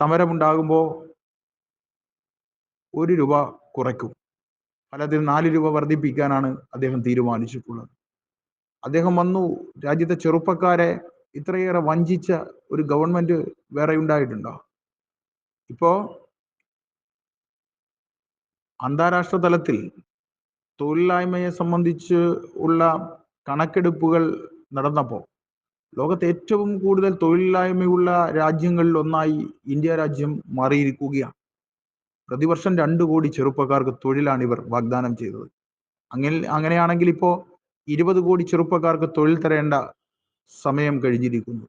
സമരമുണ്ടാകുമ്പോൾ 1 രൂപ കുറയ്ക്കും. ഫലത്തിൽ 4 രൂപ വർദ്ധിപ്പിക്കാനാണ് അദ്ദേഹം തീരുമാനിച്ചിട്ടുള്ളത്. അദ്ദേഹം വന്നു, രാജ്യത്തെ ചെറുപ്പക്കാരെ ഇത്രയേറെ വഞ്ചിച്ച ഒരു ഗവൺമെന്റ് വേറെ ഉണ്ടായിട്ടുണ്ടോ? ഇപ്പോ അന്താരാഷ്ട്ര തലത്തിൽ തൊഴിലില്ലായ്മയെ സംബന്ധിച്ച് ഉള്ള കണക്കെടുപ്പുകൾ നടന്നപ്പോൾ ലോകത്തെ ഏറ്റവും കൂടുതൽ തൊഴിലില്ലായ്മയുള്ള രാജ്യങ്ങളിൽ ഒന്നായി ഇന്ത്യ രാജ്യം മാറിയിരിക്കുകയാണ്. പ്രതിവർഷം 2 കോടി ചെറുപ്പക്കാർക്ക് തൊഴിലാണ് ഇവർ വാഗ്ദാനം ചെയ്തത്. അങ്ങനെയാണെങ്കിൽ ഇപ്പോൾ 20 കോടി ചെറുപ്പക്കാർക്ക് തൊഴിൽ തരേണ്ട സമയം കഴിഞ്ഞിരിക്കുന്നു.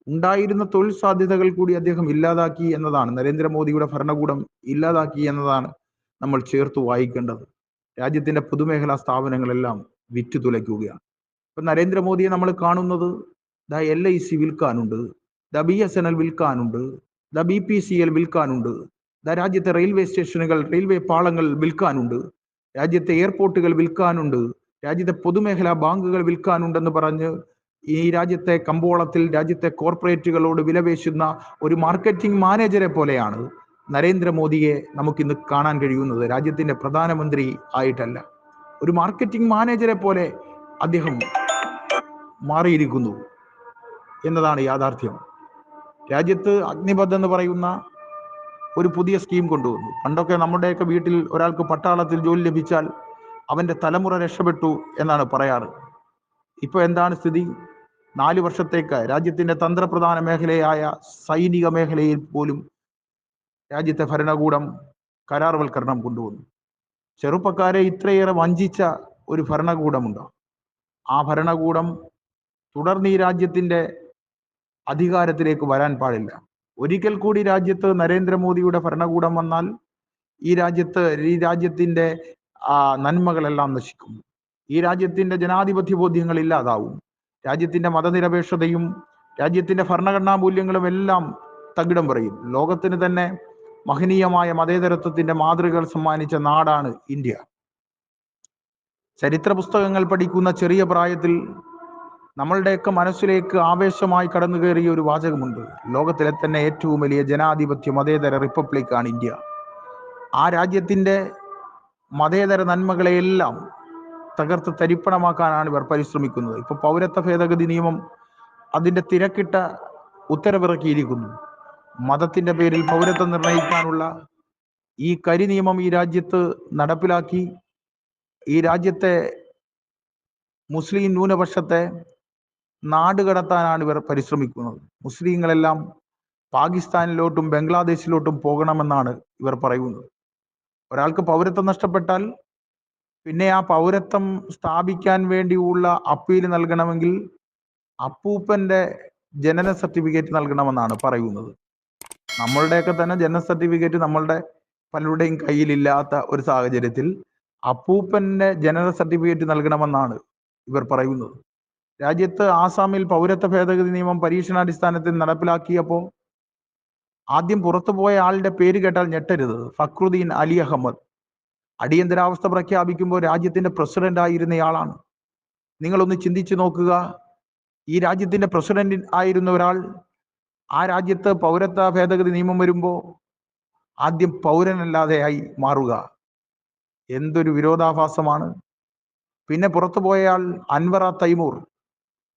ഉണ്ടായിരുന്ന തൊഴിൽ സാധ്യതകൾ കൂടി അദ്ദേഹം ഇല്ലാതാക്കി എന്നതാണ്, നരേന്ദ്രമോദിയുടെ ഭരണകൂടം ഇല്ലാതാക്കി എന്നതാണ് നമ്മൾ ചേർത്ത് വായിക്കേണ്ടത്. രാജ്യത്തിന്റെ പൊതുമേഖലാ സ്ഥാപനങ്ങളെല്ലാം വിറ്റുതുലയ്ക്കുകയാണ്. ഇപ്പൊ നരേന്ദ്രമോദിയെ നമ്മൾ കാണുന്നത് LIC വിൽക്കാനുണ്ട്, BSNL വിൽക്കാനുണ്ട്, BPCL വിൽക്കാനുണ്ട്, രാജ്യത്തെ റെയിൽവേ സ്റ്റേഷനുകൾ, റെയിൽവേ പാളങ്ങൾ വിൽക്കാനുണ്ട്, രാജ്യത്തെ എയർപോർട്ടുകൾ വിൽക്കാനുണ്ട്, രാജ്യത്തെ പൊതുമേഖലാ ബാങ്കുകൾ വിൽക്കാനുണ്ടെന്ന് പറഞ്ഞ് ഈ രാജ്യത്തെ കമ്പോളത്തിൽ രാജ്യത്തെ കോർപ്പറേറ്റുകളോട് വിലപേശുന്ന ഒരു മാർക്കറ്റിംഗ് മാനേജരെ പോലെയാണ് നരേന്ദ്രമോദിയെ നമുക്കിന്ന് കാണാൻ കഴിയുന്നത്. രാജ്യത്തിന്റെ പ്രധാനമന്ത്രി ആയിട്ടല്ല, ഒരു മാർക്കറ്റിംഗ് മാനേജരെ പോലെ അദ്ദേഹം മാറിയിരിക്കുന്നു എന്നതാണ് യാഥാർത്ഥ്യം. രാജ്യത്ത് അഗ്നിപഥ് എന്ന് പറയുന്ന ഒരു പുതിയ സ്കീം കൊണ്ടുവന്നു. പണ്ടൊക്കെ നമ്മുടെയൊക്കെ വീട്ടിൽ ഒരാൾക്ക് പട്ടാളത്തിൽ ജോലി ലഭിച്ചാൽ അവന്റെ തലമുറ രക്ഷപ്പെട്ടു എന്നാണ് പറയാറ്. ഇപ്പൊ എന്താണ് സ്ഥിതി? 4 വർഷത്തേക്ക് രാജ്യത്തിന്റെ തന്ത്രപ്രധാന മേഖലയായ സൈനിക മേഖലയിൽ പോലും രാജ്യത്തെ ഭരണകൂടം കരാർവൽക്കരണം കൊണ്ടുവന്നു. ചെറുപ്പക്കാരെ ഇത്രയേറെ വഞ്ചിച്ച ഒരു ഭരണകൂടമുണ്ടോ? ആ ഭരണകൂടം തുടർന്ന് ഈ രാജ്യത്തിന്റെ അധികാരത്തിലേക്ക് വരാൻ പാടില്ല. ഒരിക്കൽ കൂടി രാജ്യത്ത് നരേന്ദ്രമോദിയുടെ ഭരണകൂടം വന്നാൽ ഈ രാജ്യത്തിന്റെ നന്മകളെല്ലാം നശിക്കും. ഈ രാജ്യത്തിന്റെ ജനാധിപത്യ ബോധ്യങ്ങൾ ഇല്ലാതാവും. രാജ്യത്തിന്റെ മതനിരപേക്ഷതയും രാജ്യത്തിന്റെ ഭരണഘടനാ മൂല്യങ്ങളും എല്ലാം തകിടം പറയും. ലോകത്തിന് തന്നെ മഹനീയമായ മതേതരത്വത്തിന്റെ മാതൃകകൾ സമ്മാനിച്ച നാടാണ് ഇന്ത്യ. ചരിത്ര പുസ്തകങ്ങൾ പഠിക്കുന്ന ചെറിയ പ്രായത്തിൽ നമ്മളുടെയൊക്കെ മനസ്സിലേക്ക് ആവേശമായി കടന്നു കയറിയ ഒരു വാചകമുണ്ട്: ലോകത്തിലെ തന്നെ ഏറ്റവും വലിയ ജനാധിപത്യ മതേതര റിപ്പബ്ലിക്കാണ് ഇന്ത്യ. ആ രാജ്യത്തിന്റെ മതേതര നന്മകളെയെല്ലാം തകർത്ത് തരിപ്പണമാക്കാനാണ് ഇവർ പരിശ്രമിക്കുന്നത്. ഇപ്പൊ പൗരത്വ ഭേദഗതി നിയമം അതിന്റെ തിരക്കിട്ട ഉത്തരവിറക്കിയിരിക്കുന്നു. മതത്തിന്റെ പേരിൽ പൗരത്വം നിർണയിക്കാനുള്ള ഈ കരി നിയമം ഈ രാജ്യത്ത് നടപ്പിലാക്കി ഈ രാജ്യത്തെ മുസ്ലിം ന്യൂനപക്ഷത്തെ നാടുകടത്താനാണ് ഇവർ പരിശ്രമിക്കുന്നത്. മുസ്ലിങ്ങളെല്ലാം പാകിസ്ഥാനിലോട്ടും ബംഗ്ലാദേശിലോട്ടും പോകണമെന്നാണ് ഇവർ പറയുന്നത്. ഒരാൾക്ക് പൗരത്വം നഷ്ടപ്പെട്ടാൽ പിന്നെ ആ പൗരത്വം സ്ഥാപിക്കാൻ വേണ്ടിയുള്ള അപ്പീൽ നൽകണമെങ്കിൽ അപ്പൂപ്പന്റെ ജനന സർട്ടിഫിക്കറ്റ് നൽകണമെന്നാണ് പറയുന്നത്. നമ്മളുടെയൊക്കെ തന്നെ ജനന സർട്ടിഫിക്കറ്റ് നമ്മളുടെ പലരുടെയും കയ്യിലില്ലാത്ത ഒരു സാഹചര്യത്തിൽ അപ്പൂപ്പന്റെ ജനന സർട്ടിഫിക്കറ്റ് നൽകണമെന്നാണ് ഇവർ പറയുന്നത്. രാജ്യത്ത് ആസാമിൽ പൗരത്വ ഭേദഗതി നിയമം പരീക്ഷണാടിസ്ഥാനത്തിൽ നടപ്പിലാക്കിയപ്പോൾ ആദ്യം പുറത്തുപോയ ആളുടെ പേര് കേട്ടാൽ ഞെട്ടരുത്: ഫക്രുദ്ദീൻ അലി അഹമ്മദ്. അടിയന്തരാവസ്ഥ പ്രഖ്യാപിക്കുമ്പോൾ രാജ്യത്തിന്റെ പ്രസിഡന്റ് ആയിരുന്നയാളാണ്. നിങ്ങളൊന്ന് ചിന്തിച്ചു നോക്കുക, ഈ രാജ്യത്തിന്റെ പ്രസിഡന്റ് ആയിരുന്ന ഒരാൾ ആ രാജ്യത്ത് പൗരത്വ ഭേദഗതി നിയമം വരുമ്പോൾ ആദ്യം പൗരനല്ലാതെയായി മാറുക. എന്തൊരു വിരോധാഭാസമാണ്! പിന്നെ പുറത്തുപോയയാൾ അൻവറ തൈമൂർ,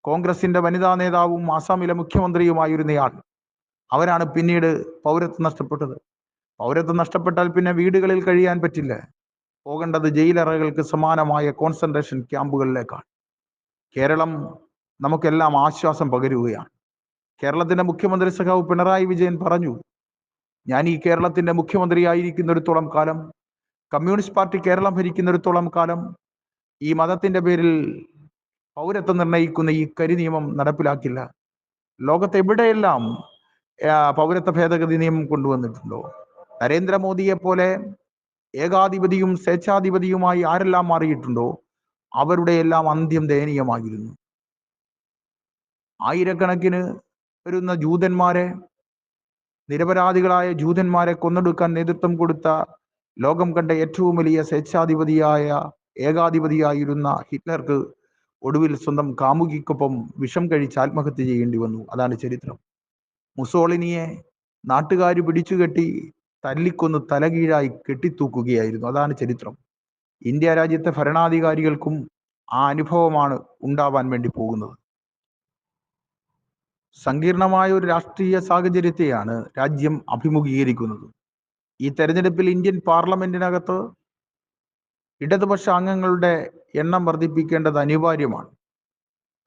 കോൺഗ്രസിന്റെ വനിതാ നേതാവും ആസാമിലെ മുഖ്യമന്ത്രിയുമായിരുന്നയാൾ. അവരാണ് പിന്നീട് പൗരത്വം നഷ്ടപ്പെട്ടത്. പൗരത്വം നഷ്ടപ്പെട്ടാൽ പിന്നെ വീടുകളിൽ കഴിയാൻ പറ്റില്ല, പോകേണ്ടത് ജയിലറകൾക്ക് സമാനമായ കോൺസെൻട്രേഷൻ ക്യാമ്പുകളിലേക്കാണ്. കേരളം നമുക്കെല്ലാം ആശ്വാസം പകരുകയാണ്. കേരളത്തിന്റെ മുഖ്യമന്ത്രി സഖാവ് പിണറായി വിജയൻ പറഞ്ഞു: ഞാൻ ഈ കേരളത്തിന്റെ മുഖ്യമന്ത്രിയായിരിക്കുന്നിടത്തോളം കാലം, കമ്മ്യൂണിസ്റ്റ് പാർട്ടി കേരളം ഭരിക്കുന്നിടത്തോളം കാലം ഈ മതത്തിന്റെ പേരിൽ പൗരത്വം നിർണയിക്കുന്ന ഈ കരി നിയമം നടപ്പിലാക്കില്ല. ലോകത്ത് എവിടെയെല്ലാം പൗരത്വ ഭേദഗതി നിയമം കൊണ്ടുവന്നിട്ടുണ്ടോ? നരേന്ദ്രമോദിയെ പോലെ ഏകാധിപതിയും സ്വേച്ഛാധിപതിയുമായി ആരെല്ലാം മാറിയിട്ടുണ്ടോ അവരുടെ എല്ലാം അന്ത്യം ദയനീയമായിരുന്നു. ആയിരക്കണക്കിന് വരുന്ന ജൂതന്മാരെ, നിരപരാധികളായ ജൂതന്മാരെ കൊന്നൊടുക്കാൻ നേതൃത്വം കൊടുത്ത ലോകം കണ്ട ഏറ്റവും വലിയ സ്വേച്ഛാധിപതിയായ ഏകാധിപതിയായിരുന്ന ഹിറ്റ്ലർക്ക് ഒടുവിൽ സ്വന്തം കാമുകിക്കൊപ്പം വിഷം കഴിച്ച് ആത്മഹത്യ ചെയ്യേണ്ടി വന്നു. അതാണ് ചരിത്രം. മുസോളിനിയെ നാട്ടുകാർ പിടിച്ചുകെട്ടി തല്ലിക്കൊന്ന് തലകീഴായി കെട്ടിത്തൂക്കുകയായിരുന്നു. അതാണ് ചരിത്രം. ഇന്ത്യ രാജ്യത്തെ ഭരണാധികാരികൾക്കും ആ അനുഭവമാണ് ഉണ്ടാവാൻ വേണ്ടി പോകുന്നത്. സങ്കീർണമായ ഒരു രാഷ്ട്രീയ സാഹചര്യത്തെയാണ് രാജ്യം അഭിമുഖീകരിക്കുന്നത്. ഈ തെരഞ്ഞെടുപ്പിൽ ഇന്ത്യൻ പാർലമെന്റിനകത്ത് ഇടതുപക്ഷ അംഗങ്ങളുടെ എണ്ണം വർദ്ധിപ്പിക്കേണ്ടത് അനിവാര്യമാണ്.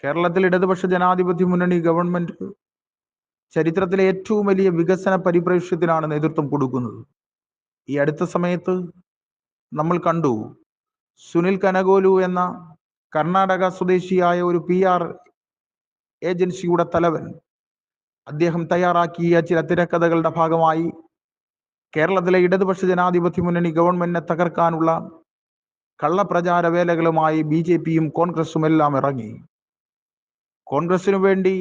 കേരളത്തിൽ ഇടതുപക്ഷ ജനാധിപത്യ മുന്നണി ഗവൺമെന്റ് ചരിത്രത്തിലെ ഏറ്റവും വലിയ വികസന പരിപ്രേക്ഷ്യത്തിനാണ് നേതൃത്വം കൊടുക്കുന്നത്. ഈ അടുത്ത സമയത്ത് നമ്മൾ കണ്ടു, സുനിൽ കനഗോലു എന്ന കർണാടക സ്വദേശിയായ ഒരു PR ഏജൻസിയുടെ തലവൻ, അദ്ദേഹം തയ്യാറാക്കിയ ചില തിരക്കഥകളുടെ ഭാഗമായി കേരളത്തിലെ ഇടതുപക്ഷ ജനാധിപത്യ മുന്നണി ഗവൺമെന്റിനെ തകർക്കാനുള്ള കള്ളപ്രചാര വേലകളുമായി BJPയും കോൺഗ്രസും എല്ലാം ഇറങ്ങി. കോൺഗ്രസിനു വേണ്ടി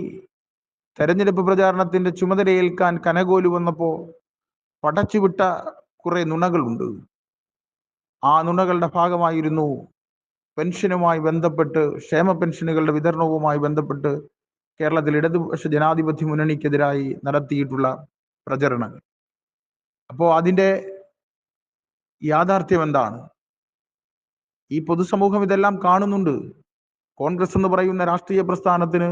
തെരഞ്ഞെടുപ്പ് പ്രചാരണത്തിന്റെ ചുമതലയേൽക്കാൻ കനഗോലു വന്നപ്പോൾ പടച്ചുവിട്ട കുറെ നുണകളുണ്ട്. ആ നുണകളുടെ ഭാഗമായിരുന്നു പെൻഷനുമായി ബന്ധപ്പെട്ട്, ക്ഷേമ പെൻഷനുകളുടെ വിതരണവുമായി ബന്ധപ്പെട്ട് കേരളത്തിൽ ഇടതുപക്ഷ ജനാധിപത്യ മുന്നണിക്കെതിരായി നടത്തിയിട്ടുള്ള പ്രചരണങ്ങൾ. അപ്പോൾ അതിൻ്റെ യാഥാർത്ഥ്യം എന്താണ്? ഈ പൊതുസമൂഹം ഇതെല്ലാം കാണുന്നുണ്ട്. കോൺഗ്രസ് എന്ന് പറയുന്ന രാഷ്ട്രീയ പ്രസ്ഥാനത്തിന്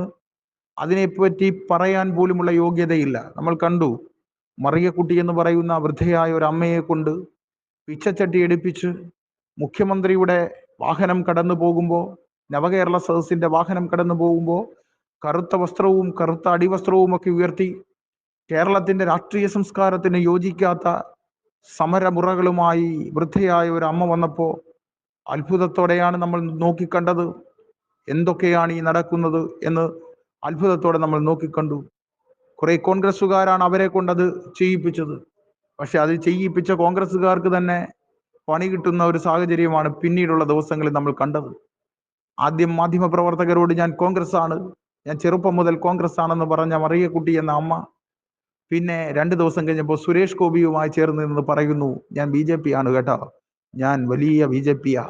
അതിനെപ്പറ്റി പറയാൻ പോലുമുള്ള യോഗ്യതയില്ല. നമ്മൾ കണ്ടു, മറിയക്കുട്ടി എന്ന് പറയുന്ന വൃദ്ധയായ ഒരു അമ്മയെ കൊണ്ട് പിച്ചച്ചട്ടി എടുപ്പിച്ച് മുഖ്യമന്ത്രിയുടെ വാഹനം കടന്നു പോകുമ്പോൾ, നവകേരള സദസ്സിന്റെ വാഹനം കടന്നു പോകുമ്പോൾ കറുത്ത വസ്ത്രവും കറുത്ത അടിവസ്ത്രവും ഒക്കെ ഉയർത്തി കേരളത്തിന്റെ രാഷ്ട്രീയ സംസ്കാരത്തിന് യോജിക്കാത്ത സമരമുറകളുമായി വൃദ്ധയായ ഒരു അമ്മ വന്നപ്പോൾ അത്ഭുതത്തോടെയാണ് നമ്മൾ നോക്കിക്കണ്ടത്. എന്തൊക്കെയാണ് ഈ നടക്കുന്നത് എന്ന് അത്ഭുതത്തോടെ നമ്മൾ നോക്കിക്കണ്ടു. കുറെ കോൺഗ്രസ്സുകാരാണ് അവരെ കൊണ്ടത് ചെയ്യിപ്പിച്ചത്. പക്ഷെ അത് ചെയ്യിപ്പിച്ച കോൺഗ്രസ്സുകാർക്ക് തന്നെ പണി കിട്ടുന്ന ഒരു സാഹചര്യമാണ് പിന്നീടുള്ള ദിവസങ്ങളിൽ നമ്മൾ കണ്ടത്. ആദ്യം മാധ്യമപ്രവർത്തകരോട് ഞാൻ കോൺഗ്രസ് ആണ്, ഞാൻ ചെറുപ്പം മുതൽ കോൺഗ്രസ് ആണെന്ന് പറഞ്ഞ മറിയക്കുട്ടി എന്ന അമ്മ പിന്നെ 2 ദിവസം കഴിഞ്ഞപ്പോൾ സുരേഷ് ഗോപിയുമായി ചേർന്ന് നിന്ന് പറയുന്നു, ഞാൻ BJP ആണ് കേട്ടോ, ഞാൻ വലിയ BJP-യാ.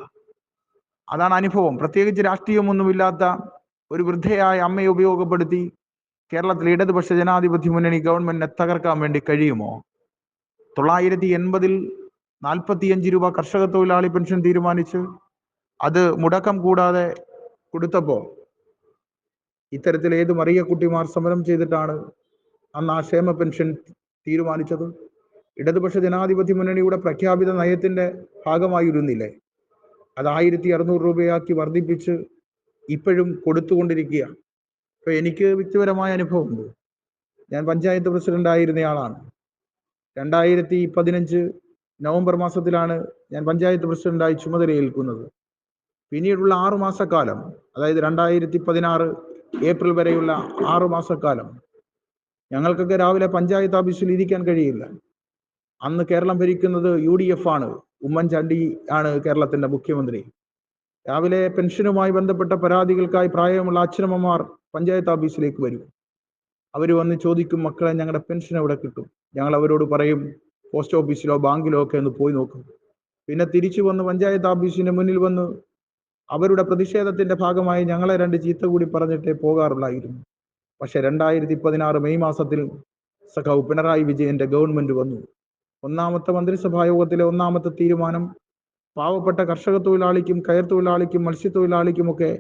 അതാണ് അനുഭവം. പ്രത്യേകിച്ച് രാഷ്ട്രീയമൊന്നുമില്ലാത്ത ഒരു വൃദ്ധയായ അമ്മയെ ഉപയോഗപ്പെടുത്തി കേരളത്തിലെ ഇടതുപക്ഷ ജനാധിപത്യ മുന്നണി ഗവൺമെന്റിനെ തകർക്കാൻ വേണ്ടി കഴിയുമോ? 980-ൽ 45 രൂപ കർഷക തൊഴിലാളി പെൻഷൻ തീരുമാനിച്ച് അത് മുടക്കം കൂടാതെ കൊടുത്തപ്പോൾ ഇത്തരത്തിൽ ഏത് മറിയക്കുട്ടിമാർ സമരം ചെയ്തിട്ടാണ് അന്ന് ആ ക്ഷേമ പെൻഷൻ തീരുമാനിച്ചത്? ഇടതുപക്ഷ ജനാധിപത്യ മുന്നണിയുടെ പ്രഖ്യാപിത നയത്തിന്റെ ഭാഗമായിരുന്നില്ലേ? അത് 1600 രൂപയാക്കി വർദ്ധിപ്പിച്ച് ഇപ്പോഴും കൊടുത്തുകൊണ്ടിരിക്കുക. ഇപ്പൊ എനിക്ക് വ്യക്തിപരമായ അനുഭവമുണ്ട്. ഞാൻ പഞ്ചായത്ത് പ്രസിഡന്റ് ആയിരുന്നയാളാണ്. 2015 നവംബർ മാസത്തിലാണ് ഞാൻ പഞ്ചായത്ത് പ്രസിഡന്റായി ചുമതലയേൽക്കുന്നത്. പിന്നീടുള്ള 6 മാസക്കാലം, അതായത് 2016 ഏപ്രിൽ വരെയുള്ള 6 മാസക്കാലം ഞങ്ങൾക്കൊക്കെ രാവിലെ പഞ്ചായത്ത് ഓഫീസിൽ ഇരിക്കാൻ കഴിയില്ല. അന്ന് കേരളം ഭരിക്കുന്നത് UDF ആണ്. ഉമ്മൻചാണ്ടി ആണ് കേരളത്തിന്റെ മുഖ്യമന്ത്രി. രാവിലെ പെൻഷനുമായി ബന്ധപ്പെട്ട പരാതികൾക്കായി പ്രായമുള്ള അച്ഛനമ്മമാർ പഞ്ചായത്ത് ഓഫീസിലേക്ക് വരും. അവർ വന്ന് ചോദിക്കും, മക്കളെ ഞങ്ങളുടെ പെൻഷൻ എവിടെ കിട്ടും? ഞങ്ങൾ അവരോട് പറയും, പോസ്റ്റ് ഓഫീസിലോ ബാങ്കിലോ ഒക്കെ ഒന്ന് പോയി നോക്കും. പിന്നെ തിരിച്ചു വന്ന് പഞ്ചായത്ത് ഓഫീസിന് മുന്നിൽ വന്ന് അവരുടെ പ്രതിഷേധത്തിന്റെ ഭാഗമായി ഞങ്ങളെ 2 ചീത്ത കൂടി പറഞ്ഞിട്ടേ പോകാറുള്ളായിരുന്നു. പക്ഷെ 2016 മെയ് മാസത്തിൽ സഖാവ് പിണറായി വിജയന്റെ ഗവൺമെന്റ് വന്നു. ഒന്നാമത്തെ മന്ത്രിസഭാ യോഗത്തിലെ ഒന്നാമത്തെ തീരുമാനം പാവപ്പെട്ട കർഷക തൊഴിലാളിക്കും കയർ തൊഴിലാളിക്കും മത്സ്യത്തൊഴിലാളിക്കുമൊക്കെ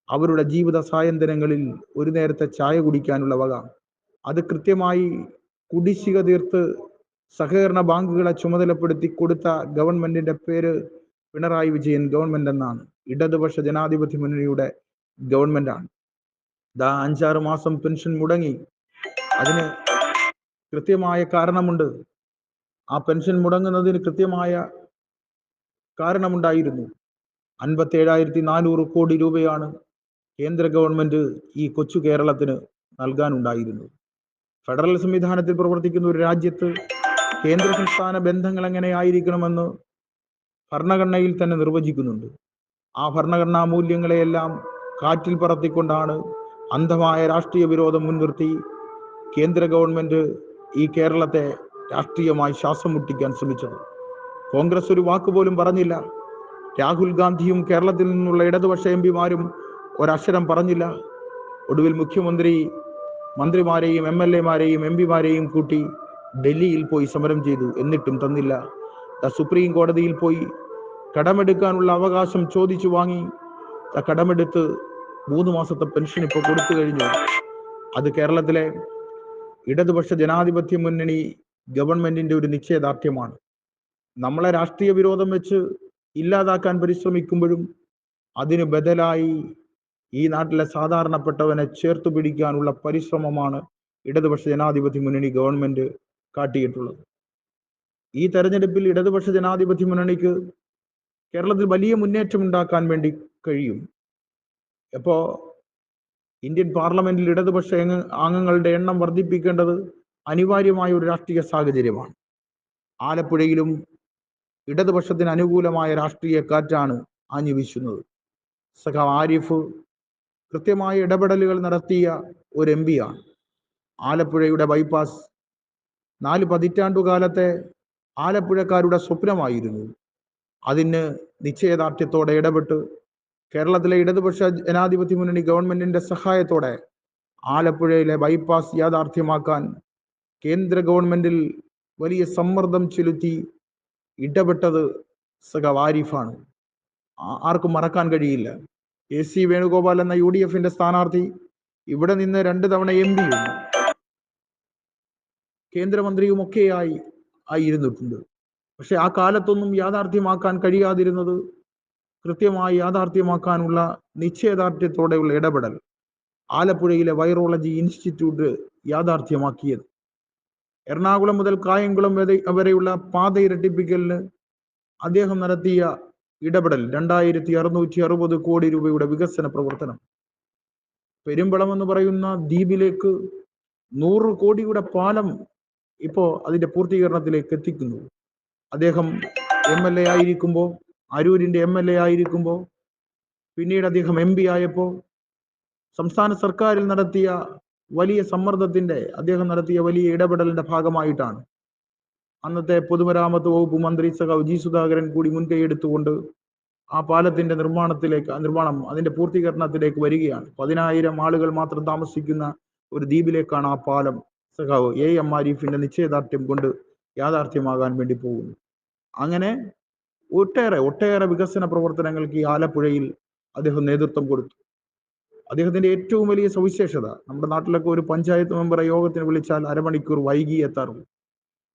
അവരുടെ ജീവിത സായന്തനങ്ങളിൽ ഒരു നേരത്തെ ചായ കുടിക്കാനുള്ള വക, അത് കൃത്യമായി കുടിശ്ശിക തീർത്ത് സഹകരണ ബാങ്കുകളെ ചുമതലപ്പെടുത്തി കൊടുത്ത ഗവൺമെന്റിന്റെ പേര് പിണറായി വിജയൻ ഗവൺമെന്റ് എന്നാണ്. ഇടതുപക്ഷ ജനാധിപത്യ മുന്നണിയുടെ ഗവൺമെന്റാണ്. 5-6 മാസം പെൻഷൻ മുടങ്ങി. അതിന് കൃത്യമായ കാരണമുണ്ട്. ആ പെൻഷൻ മുടങ്ങുന്നതിന് കൃത്യമായ കാരണമുണ്ടായിരുന്നു. 57,400 കോടി രൂപയാണ് കേന്ദ്ര ഗവൺമെന്റ് ഈ കൊച്ചു കേരളത്തിന് നൽകാനുണ്ടായിരുന്നത്. ഫെഡറൽ സംവിധാനത്തിൽ പ്രവർത്തിക്കുന്ന ഒരു രാജ്യത്ത് കേന്ദ്ര സംസ്ഥാന ബന്ധങ്ങൾ എങ്ങനെയായിരിക്കണമെന്ന് ഭരണഘടനയിൽ തന്നെ നിർവചിക്കുന്നുണ്ട്. ആ ഭരണഘടനാ മൂല്യങ്ങളെയെല്ലാം കാറ്റിൽ പറത്തിക്കൊണ്ടാണ് അന്ധമായ രാഷ്ട്രീയ വിരോധം മുൻനിർത്തി കേന്ദ്ര ഗവൺമെന്റ് ഈ കേരളത്തെ രാഷ്ട്രീയമായി ശ്വാസം മുട്ടിക്കാൻ ശ്രമിച്ചത്. കോൺഗ്രസ് ഒരു വാക്കുപോലും പറഞ്ഞില്ല. രാഹുൽ ഗാന്ധിയും കേരളത്തിൽ നിന്നുള്ള ഇടതുപക്ഷ MP-മാരും ഒരക്ഷരം പറഞ്ഞില്ല. ഒടുവിൽ മുഖ്യമന്ത്രി മന്ത്രിമാരെയും MLA-മാരെയും MP-മാരെയും കൂട്ടി ഡൽഹിയിൽ പോയി സമരം ചെയ്തു. എന്നിട്ടും തന്നില്ല. സുപ്രീം കോടതിയിൽ പോയി കടമെടുക്കാനുള്ള അവകാശം ചോദിച്ചു വാങ്ങി കടമെടുത്ത് 3 മാസത്തെ പെൻഷൻ ഇപ്പോൾ കൊടുത്തു കഴിഞ്ഞു. അത് കേരളത്തിലെ ഇടതുപക്ഷ ജനാധിപത്യ മുന്നണി ഗവൺമെന്റിന്റെ ഒരു നിശ്ചയദാർഢ്യമാണ്. നമ്മളെ രാഷ്ട്രീയ വിരോധം വെച്ച് ഇല്ലാതാക്കാൻ പരിശ്രമിക്കുമ്പോഴും അതിന് ബദലായി ഈ നാട്ടിലെ സാധാരണപ്പെട്ടവനെ ചേർത്തു പിടിക്കാനുള്ള പരിശ്രമമാണ് ഇടതുപക്ഷ ജനാധിപത്യ മുന്നണി ഗവൺമെന്റ് കാട്ടിയിട്ടുള്ളത്. ഈ തെരഞ്ഞെടുപ്പിൽ ഇടതുപക്ഷ ജനാധിപത്യ മുന്നണിക്ക് കേരളത്തിൽ വലിയ മുന്നേറ്റം ഉണ്ടാക്കാൻ വേണ്ടി കഴിയും. ഇപ്പോ ഇന്ത്യൻ പാർലമെന്റിൽ ഇടതുപക്ഷ അംഗങ്ങളുടെ എണ്ണം വർദ്ധിപ്പിക്കേണ്ടത് അനിവാര്യമായ ഒരു രാഷ്ട്രീയ സാഹചര്യമാണ്. ആലപ്പുഴയിലും ഇടതുപക്ഷത്തിന് അനുകൂലമായ രാഷ്ട്രീയ കാറ്റാണ് ആഞ്ഞു വീശുന്നത്. സഖാവ് ആരിഫ് കൃത്യമായ ഇടപെടലുകൾ നടത്തിയ ഒരു MP ആണ്. ആലപ്പുഴയുടെ ബൈപ്പാസ് 4 പതിറ്റാണ്ടുകാലത്തെ ആലപ്പുഴക്കാരുടെ സ്വപ്നമായിരുന്നു. അതിന് നിശ്ചയദാർഢ്യത്തോടെ ഇടപെട്ട് കേരളത്തിലെ ഇടതുപക്ഷ ജനാധിപത്യ മുന്നണി ഗവൺമെന്റിന്റെ സഹായത്തോടെ ആലപ്പുഴയിലെ ബൈപ്പാസ് യാഥാർത്ഥ്യമാക്കാൻ കേന്ദ്ര ഗവൺമെന്റിൽ വലിയ സമ്മർദ്ദം ചെലുത്തി ഇടപെട്ടത് സഖാവ് ആരിഫാണ്. ആർക്കും മറക്കാൻ കഴിയില്ല. AC വേണുഗോപാൽ എന്ന UDFന്റെ സ്ഥാനാർത്ഥി ഇവിടെ നിന്ന് 2 തവണ MP-യും കേന്ദ്രമന്ത്രിയുമൊക്കെയായി ആയിരുന്നിട്ടുണ്ട്. പക്ഷെ ആ കാലത്തൊന്നും യാഥാർത്ഥ്യമാക്കാൻ കഴിയാതിരുന്നത് കൃത്യമായി യാഥാർത്ഥ്യമാക്കാനുള്ള നിശ്ചയദാർഢ്യത്തോടെയുള്ള ഇടപെടൽ ആലപ്പുഴയിലെ വൈറോളജി ഇൻസ്റ്റിറ്റ്യൂട്ട് യാഥാർത്ഥ്യമാക്കിയത്. എറണാകുളം മുതൽ കായംകുളം വരെയുള്ള പാത ഇരട്ടിപ്പിക്കലിന് അദ്ദേഹം നടത്തിയ ഇടപെടൽ 2660 കോടി രൂപയുടെ വികസന പ്രവർത്തനം. പെരുമ്പളം എന്ന് പറയുന്ന ദ്വീപിലേക്ക് 100 കോടിയുടെ പാലം ഇപ്പോ അതിന്റെ പൂർത്തീകരണത്തിലേക്ക് എത്തിക്കുന്നു. അദ്ദേഹം MLA ആയിരിക്കുമ്പോൾ, അരൂരിന്റെ MLA ആയിരിക്കുമ്പോൾ, പിന്നീട് അദ്ദേഹം MP ആയപ്പോൾ സംസ്ഥാന സർക്കാരിൽ നടത്തിയ വലിയ സമ്മർദ്ദത്തിന്റെ അദ്ദേഹം നടത്തിയ വലിയ ഇടപെടലിന്റെ ഭാഗമായിട്ടാണ് അന്നത്തെ പൊതുമരാമത്ത് വകുപ്പ് മന്ത്രി സഖാവ് G. സുധാകരൻ കൂടി മുൻകൈയെടുത്തുകൊണ്ട് ആ പാലത്തിന്റെ നിർമ്മാണം അതിന്റെ പൂർത്തീകരണത്തിലേക്ക് വരികയാണ്. 10,000 ആളുകൾ മാത്രം താമസിക്കുന്ന ഒരു ദ്വീപിലേക്കാണ് ആ പാലം സഖാവ് AM ആരിഫിന്റെ നിശ്ചയദാർഢ്യം കൊണ്ട് യാഥാർത്ഥ്യമാകാൻ വേണ്ടി പോകുന്നു. അങ്ങനെ ഒട്ടേറെ വികസന പ്രവർത്തനങ്ങൾക്ക് ഈ ആലപ്പുഴയിൽ അദ്ദേഹം നേതൃത്വം കൊടുത്തു. അദ്ദേഹത്തിന്റെ ഏറ്റവും വലിയ സവിശേഷത, നമ്മുടെ നാട്ടിലൊക്കെ ഒരു പഞ്ചായത്ത് മെമ്പറെ യോഗത്തിന് വിളിച്ചാൽ അരമണിക്കൂർ വൈകി എത്താറുള്ളൂ.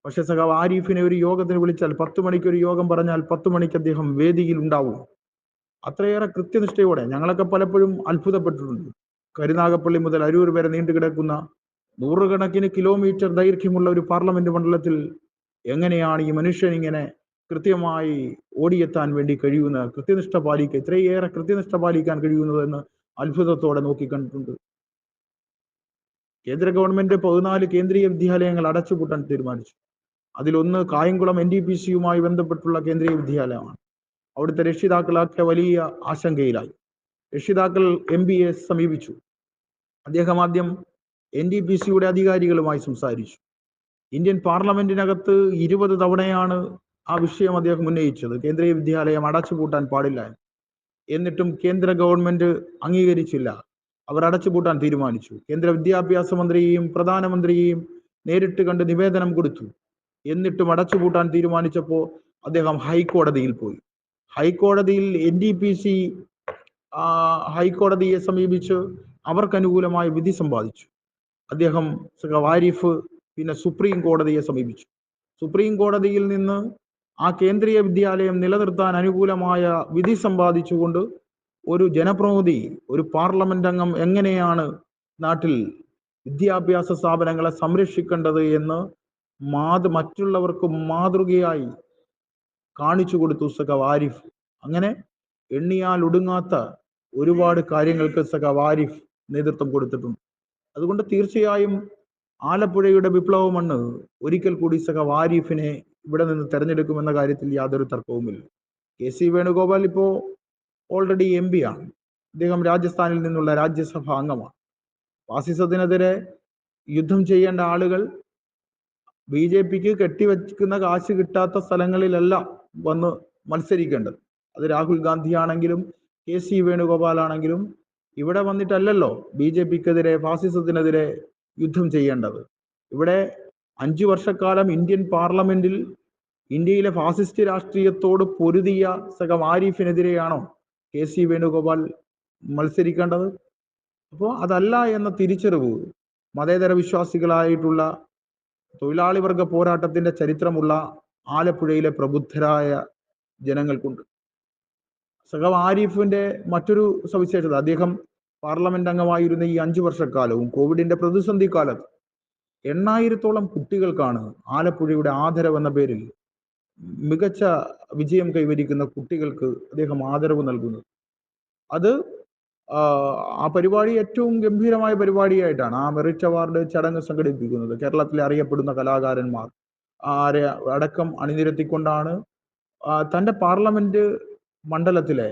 പക്ഷെ സഖാവ് ആരിഫിനെ ഒരു യോഗത്തിന് വിളിച്ചാൽ 10 മണിക്ക് ഒരു യോഗം പറഞ്ഞാൽ 10 മണിക്ക് അദ്ദേഹം വേദിയിൽ ഉണ്ടാവും. അത്രയേറെ കൃത്യനിഷ്ഠയോടെ ഞങ്ങളൊക്കെ പലപ്പോഴും അത്ഭുതപ്പെട്ടിട്ടുണ്ട്. കരുനാഗപ്പള്ളി മുതൽ അരൂർ വരെ നീണ്ടുകിടക്കുന്ന 100 കണക്കിന് കിലോമീറ്റർ ദൈർഘ്യമുള്ള ഒരു പാർലമെന്റ് മണ്ഡലത്തിൽ എങ്ങനെയാണ് ഈ മനുഷ്യൻ ഇങ്ങനെ കൃത്യമായി ഓടിയെത്താൻ വേണ്ടി കഴിയുന്നത്, ഇത്രയേറെ കൃത്യനിഷ്ഠ പാലിക്കാൻ കഴിയുന്നതെന്ന് അത്ഭുതത്തോടെ നോക്കിക്കണ്ടിട്ടുണ്ട്. കേന്ദ്ര ഗവൺമെന്റ് 14 കേന്ദ്രീയ വിദ്യാലയങ്ങൾ അടച്ചുപൂട്ടാൻ തീരുമാനിച്ചു. അതിലൊന്ന് കായംകുളം NTPC-യുമായി ബന്ധപ്പെട്ടുള്ള കേന്ദ്രീയ വിദ്യാലയമാണ്. അവിടുത്തെ രക്ഷിതാക്കളൊക്കെ വലിയ ആശങ്കയിലായി. രക്ഷിതാക്കൾ MP-യെ സമീപിച്ചു. അദ്ദേഹം ആദ്യം NTPC-യുടെ അധികാരികളുമായി സംസാരിച്ചു. ഇന്ത്യൻ പാർലമെന്റിനകത്ത് 20 തവണയാണ് ആ വിഷയം അദ്ദേഹം ഉന്നയിച്ചത്. കേന്ദ്രീയ വിദ്യാലയം അടച്ചുപൂട്ടാൻ പാടില്ല. എന്നിട്ടും കേന്ദ്ര ഗവൺമെന്റ് അംഗീകരിച്ചില്ല. അവർ അടച്ചുപൂട്ടാൻ തീരുമാനിച്ചു. കേന്ദ്ര വിദ്യാഭ്യാസ മന്ത്രിയെയും പ്രധാനമന്ത്രിയെയും നേരിട്ട് കണ്ട് നിവേദനം കൊടുത്തു. എന്നിട്ടും അടച്ചുപൂട്ടാൻ തീരുമാനിച്ചപ്പോൾ അദ്ദേഹം ഹൈക്കോടതിയിൽ പോയി. ഹൈക്കോടതിയിൽ NTPC ഹൈക്കോടതിയെ സമീപിച്ച് അവർക്ക് അനുകൂലമായ വിധി സമ്പാദിച്ചു. അദ്ദേഹം സഖാവ് ആരിഫ് പിന്നെ സുപ്രീം കോടതിയെ സമീപിച്ചു. സുപ്രീം കോടതിയിൽ നിന്ന് ആ കേന്ദ്രീയ വിദ്യാലയം നിലനിർത്താൻ അനുകൂലമായ വിധി സമ്പാദിച്ചുകൊണ്ട് ഒരു ജനപ്രതിനിധി, ഒരു പാർലമെന്റ് അംഗം എങ്ങനെയാണ് നാട്ടിൽ വിദ്യാഭ്യാസ സ്ഥാപനങ്ങളെ സംരക്ഷിക്കേണ്ടത് എന്ന് മറ്റുള്ളവർക്ക് മാതൃകയായി കാണിച്ചു കൊടുത്തു സഖാവ് ആരിഫ്. അങ്ങനെ എണ്ണിയാൽ ഒടുങ്ങാത്ത ഒരുപാട് കാര്യങ്ങൾക്ക് സഖാവ് ആരിഫ് നേതൃത്വം കൊടുത്തിട്ടുണ്ട്. അതുകൊണ്ട് തീർച്ചയായും ആലപ്പുഴയുടെ വിപ്ലവ മണ്ണ് ഒരിക്കൽ കൂടി സഖാവ് ആരിഫിനെ ഇവിടെ നിന്ന് തെരഞ്ഞെടുക്കുമെന്ന കാര്യത്തിൽ യാതൊരു തർക്കവുമില്ല. KC വേണുഗോപാൽ ഇപ്പോ ഓൾറെഡി MP ആണ്. അദ്ദേഹം രാജസ്ഥാനിൽ നിന്നുള്ള രാജ്യസഭാ അംഗമാണ്. ഫാസിസത്തിനെതിരെ യുദ്ധം ചെയ്യേണ്ട ആളുകൾ BJPക്ക് കെട്ടിവെക്കുന്ന കാശ് കിട്ടാത്ത സ്ഥലങ്ങളിലല്ല വന്ന് മത്സരിക്കേണ്ടത്. അത് രാഹുൽ ഗാന്ധി ആണെങ്കിലും KC വേണുഗോപാൽ ആണെങ്കിലും ഇവിടെ വന്നിട്ടല്ലല്ലോ BJPക്കെതിരെ, ഫാസിസത്തിനെതിരെ യുദ്ധം ചെയ്യേണ്ടത്. ഇവിടെ 5 വർഷക്കാലം ഇന്ത്യൻ പാർലമെന്റിൽ ഇന്ത്യയിലെ ഫാസിസ്റ്റ് രാഷ്ട്രീയത്തോട് പൊരുതിയ ആരിഫിനെതിരെയാണോ KC വേണുഗോപാൽ മത്സരിക്കേണ്ടത്? അപ്പോൾ അതല്ല എന്ന തിരിച്ചറിവ് മതേതര വിശ്വാസികളായിട്ടുള്ള തൊഴിലാളി വർഗ പോരാട്ടത്തിന്റെ ചരിത്രമുള്ള ആലപ്പുഴയിലെ പ്രബുദ്ധരായ ജനങ്ങൾക്കുണ്ട്. ആരിഫിന്റെ മറ്റൊരു സവിശേഷത, അദ്ദേഹം പാർലമെന്റ് അംഗമായിരുന്ന ഈ 5 വർഷക്കാലവും കോവിഡിന്റെ പ്രതിസന്ധി കാലത്ത് 8,000-ഓളം കുട്ടികൾക്കാണ് ആലപ്പുഴയുടെ ആദരവ് എന്ന പേരിൽ മികച്ച വിജയം കൈവരിക്കുന്ന കുട്ടികൾക്ക് അദ്ദേഹം ആദരവ് നൽകുന്നത്. അത് ആ പരിപാടി ഏറ്റവും ഗംഭീരമായ പരിപാടിയായിട്ടാണ് ആ മെറിറ്റ് അവാർഡ് ചടങ്ങ് സംഘടിപ്പിക്കുന്നത്. കേരളത്തിലെ അറിയപ്പെടുന്ന കലാകാരന്മാർ ആരെ അടക്കം അണിനിരത്തിക്കൊണ്ടാണ് തൻ്റെ പാർലമെന്റ് മണ്ഡലത്തിലെ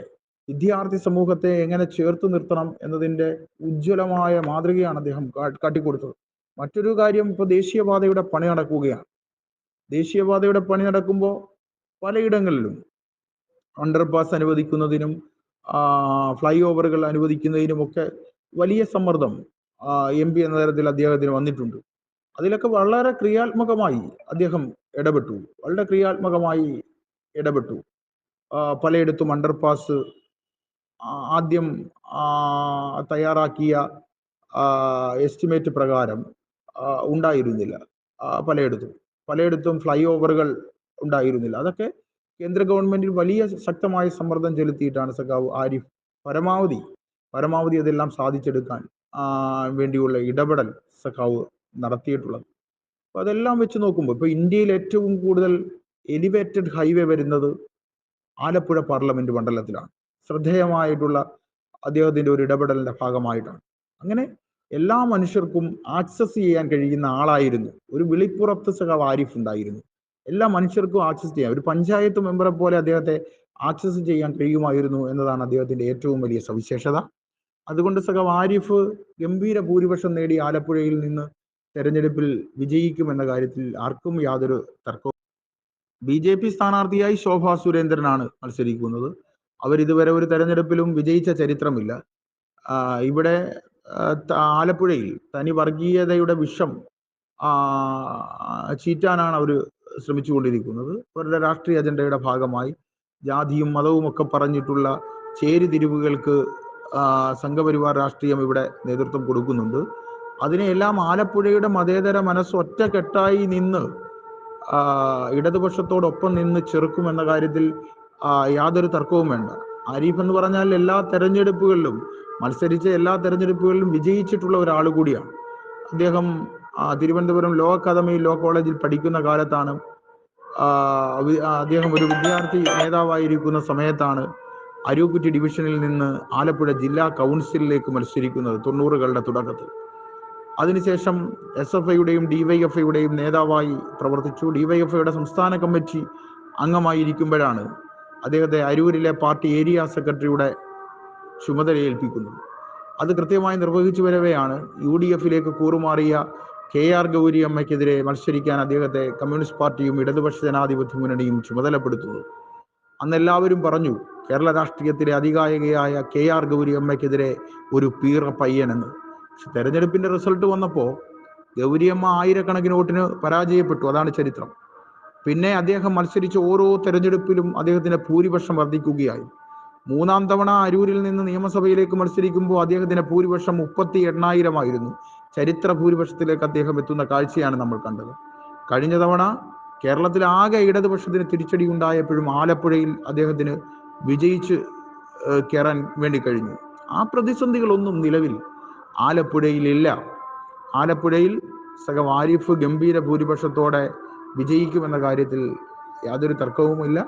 വിദ്യാർത്ഥി സമൂഹത്തെ എങ്ങനെ ചേർത്ത് നിർത്തണം എന്നതിൻ്റെ ഉജ്ജ്വലമായ മാതൃകയാണ് അദ്ദേഹം കാട്ടിക്കൊടുത്തത്. മറ്റൊരു കാര്യം, ഇപ്പോൾ ദേശീയപാതയുടെ പണി നടക്കുകയാണ്. ദേശീയപാതയുടെ പണി നടക്കുമ്പോൾ പലയിടങ്ങളിലും അണ്ടർപാസ് അനുവദിക്കുന്നതിനും ഫ്ലൈ ഓവറുകൾ അനുവദിക്കുന്നതിനുമൊക്കെ വലിയ സമ്മർദ്ദം MP എന്ന തരത്തിൽ അദ്ദേഹത്തിന് വന്നിട്ടുണ്ട്. അതിലൊക്കെ വളരെ ക്രിയാത്മകമായി അദ്ദേഹം ഇടപെട്ടു, വളരെ ക്രിയാത്മകമായി ഇടപെട്ടു. പലയിടത്തും അണ്ടർപാസ് ആദ്യം തയ്യാറാക്കിയ എസ്റ്റിമേറ്റ് പ്രകാരം ഉണ്ടായിരുന്നില്ല. പലയിടത്തും ഫ്ലൈ ഓവറുകൾ ഉണ്ടായിരുന്നില്ല. അതൊക്കെ കേന്ദ്ര ഗവൺമെന്റിൽ വലിയ ശക്തമായ സമ്മർദ്ദം ചെലുത്തിയിട്ടാണ് ആരിഫ് പരമാവധി അതെല്ലാം സാധിച്ചെടുക്കാൻ വേണ്ടിയുള്ള ഇടപെടൽ നടത്തിയിട്ടുള്ളത്. അപ്പൊ അതെല്ലാം വെച്ച് നോക്കുമ്പോൾ ഇപ്പൊ ഇന്ത്യയിൽ ഏറ്റവും കൂടുതൽ എലിവേറ്റഡ് ഹൈവേ വരുന്നത് ആലപ്പുഴ പാർലമെന്റ് മണ്ഡലത്തിലാണ്. ശ്രദ്ധേയമായിട്ടുള്ള അദ്ദേഹത്തിന്റെ ഒരു ഇടപെടലിന്റെ ഭാഗമായിട്ടാണ്. അങ്ങനെ എല്ലാ മനുഷ്യർക്കും ആക്സസ് ചെയ്യാൻ കഴിയുന്ന ആളായിരുന്നു. ഒരു വിളിപ്പുറത്ത് ആരിഫ് ഉണ്ടായിരുന്നു. എല്ലാ മനുഷ്യർക്കും ആക്സസ് ചെയ്യാം. ഒരു പഞ്ചായത്ത് മെമ്പറെ പോലെ അദ്ദേഹത്തെ ആക്സസ് ചെയ്യാൻ കഴിയുമായിരുന്നു എന്നതാണ് അദ്ദേഹത്തിന്റെ ഏറ്റവും വലിയ സവിശേഷത. അതുകൊണ്ട് ആരിഫ് ഗംഭീര ഭൂരിപക്ഷം നേടി ആലപ്പുഴയിൽ നിന്ന് തെരഞ്ഞെടുപ്പിൽ വിജയിക്കുമെന്ന കാര്യത്തിൽ ആർക്കും യാതൊരു തർക്കവും. BJP സ്ഥാനാർത്ഥിയായി ശോഭാ സുരേന്ദ്രനാണ് മത്സരിക്കുന്നത്. അവരിതുവരെ ഒരു തെരഞ്ഞെടുപ്പിലും വിജയിച്ച ചരിത്രമില്ല. ഇവിടെ ആലപ്പുഴയിൽ തനി വർഗീയതയുടെ വിഷം ചീറ്റാനാണ് അവർ ശ്രമിച്ചുകൊണ്ടിരിക്കുന്നത്. അവരുടെ രാഷ്ട്രീയ അജണ്ടയുടെ ഭാഗമായി ജാതിയും മതവും ഒക്കെ പറഞ്ഞിട്ടുള്ള ചേരിതിരിവുകൾക്ക് സംഘപരിവാർ രാഷ്ട്രീയം ഇവിടെ നേതൃത്വം കൊടുക്കുന്നുണ്ട്. അതിനെല്ലാം ആലപ്പുഴയുടെ മതേതര മനസ്സ് ഒറ്റക്കെട്ടായി നിന്ന് ഇടതുപക്ഷത്തോടൊപ്പം നിന്ന് ചെറുക്കുമെന്ന കാര്യത്തിൽ യാതൊരു തർക്കവും വേണ്ട. ആരിഫ് എന്ന് പറഞ്ഞാൽ മത്സരിച്ച എല്ലാ തെരഞ്ഞെടുപ്പുകളിലും വിജയിച്ചിട്ടുള്ള ഒരാൾ കൂടിയാണ്. അദ്ദേഹം തിരുവനന്തപുരം ലോ അക്കാദമി ലോ കോളേജിൽ പഠിക്കുന്ന കാലത്താണ്, അദ്ദേഹം ഒരു വിദ്യാർത്ഥി നേതാവായിരിക്കുന്ന സമയത്താണ് അരൂക്കുറ്റി ഡിവിഷനിൽ നിന്ന് ആലപ്പുഴ ജില്ലാ കൗൺസിലിലേക്ക് മത്സരിക്കുന്നത് 90കളുടെ തുടക്കത്തിൽ. അതിനുശേഷം SFIയുടെയും DYFIയുടെയും നേതാവായി പ്രവർത്തിച്ചു. DYFIയുടെ സംസ്ഥാന കമ്മിറ്റി അംഗമായിരിക്കുമ്പോഴാണ് അദ്ദേഹത്തെ അരൂരിലെ പാർട്ടി ഏരിയ സെക്രട്ടറിയുടെ ചുമതല ഏൽപ്പിക്കുന്നത്. അത് കൃത്യമായി നിർവഹിച്ചു വരവെയാണ് UDFിലേക്ക് കൂറുമാറിയ KR ഗൗരിയമ്മയ്ക്കെതിരെ മത്സരിക്കാൻ അദ്ദേഹത്തെ കമ്മ്യൂണിസ്റ്റ് പാർട്ടിയും ഇടതുപക്ഷ ജനാധിപത്യ മുന്നണിയും ചുമതലപ്പെടുത്തുന്നത്. അന്ന് എല്ലാവരും പറഞ്ഞു, കേരള രാഷ്ട്രീയത്തിലെ അതികായികയായ KR ഗൗരിയമ്മയ്ക്കെതിരെ ഒരു പീറ പയ്യനെന്ന്. പക്ഷെ തെരഞ്ഞെടുപ്പിന്റെ റിസൾട്ട് വന്നപ്പോൾ ഗൗരിയമ്മ ആയിരക്കണക്കിന് വോട്ടിന് പരാജയപ്പെട്ടു. അതാണ് ചരിത്രം. പിന്നെ അദ്ദേഹം മത്സരിച്ച ഓരോ തെരഞ്ഞെടുപ്പിലും അദ്ദേഹത്തിന്റെ ഭൂരിപക്ഷം വർദ്ധിക്കുകയായി. 3-ാം തവണ അരൂരിൽ നിന്ന് നിയമസഭയിലേക്ക് മത്സരിക്കുമ്പോൾ അദ്ദേഹത്തിന്റെ ഭൂരിപക്ഷം 38,000 ആയിരുന്നു. ചരിത്ര ഭൂരിപക്ഷത്തിലേക്ക് അദ്ദേഹം എത്തുന്ന കാഴ്ചയാണ് നമ്മൾ കണ്ടത്. കഴിഞ്ഞ തവണ കേരളത്തിൽ ആകെ ഇടതുപക്ഷത്തിന് തിരിച്ചടി ഉണ്ടായപ്പോഴും ആലപ്പുഴയിൽ അദ്ദേഹത്തിന് വിജയിച്ച് കയറാൻ വേണ്ടി കഴിഞ്ഞു. ആ പ്രതിസന്ധികളൊന്നും നിലവിൽ ആലപ്പുഴയിലില്ല. ആലപ്പുഴയിൽ ആരിഫ് ഗംഭീര ഭൂരിപക്ഷത്തോടെ വിജയിക്കുമെന്ന കാര്യത്തിൽ യാതൊരു തർക്കവുമില്ല.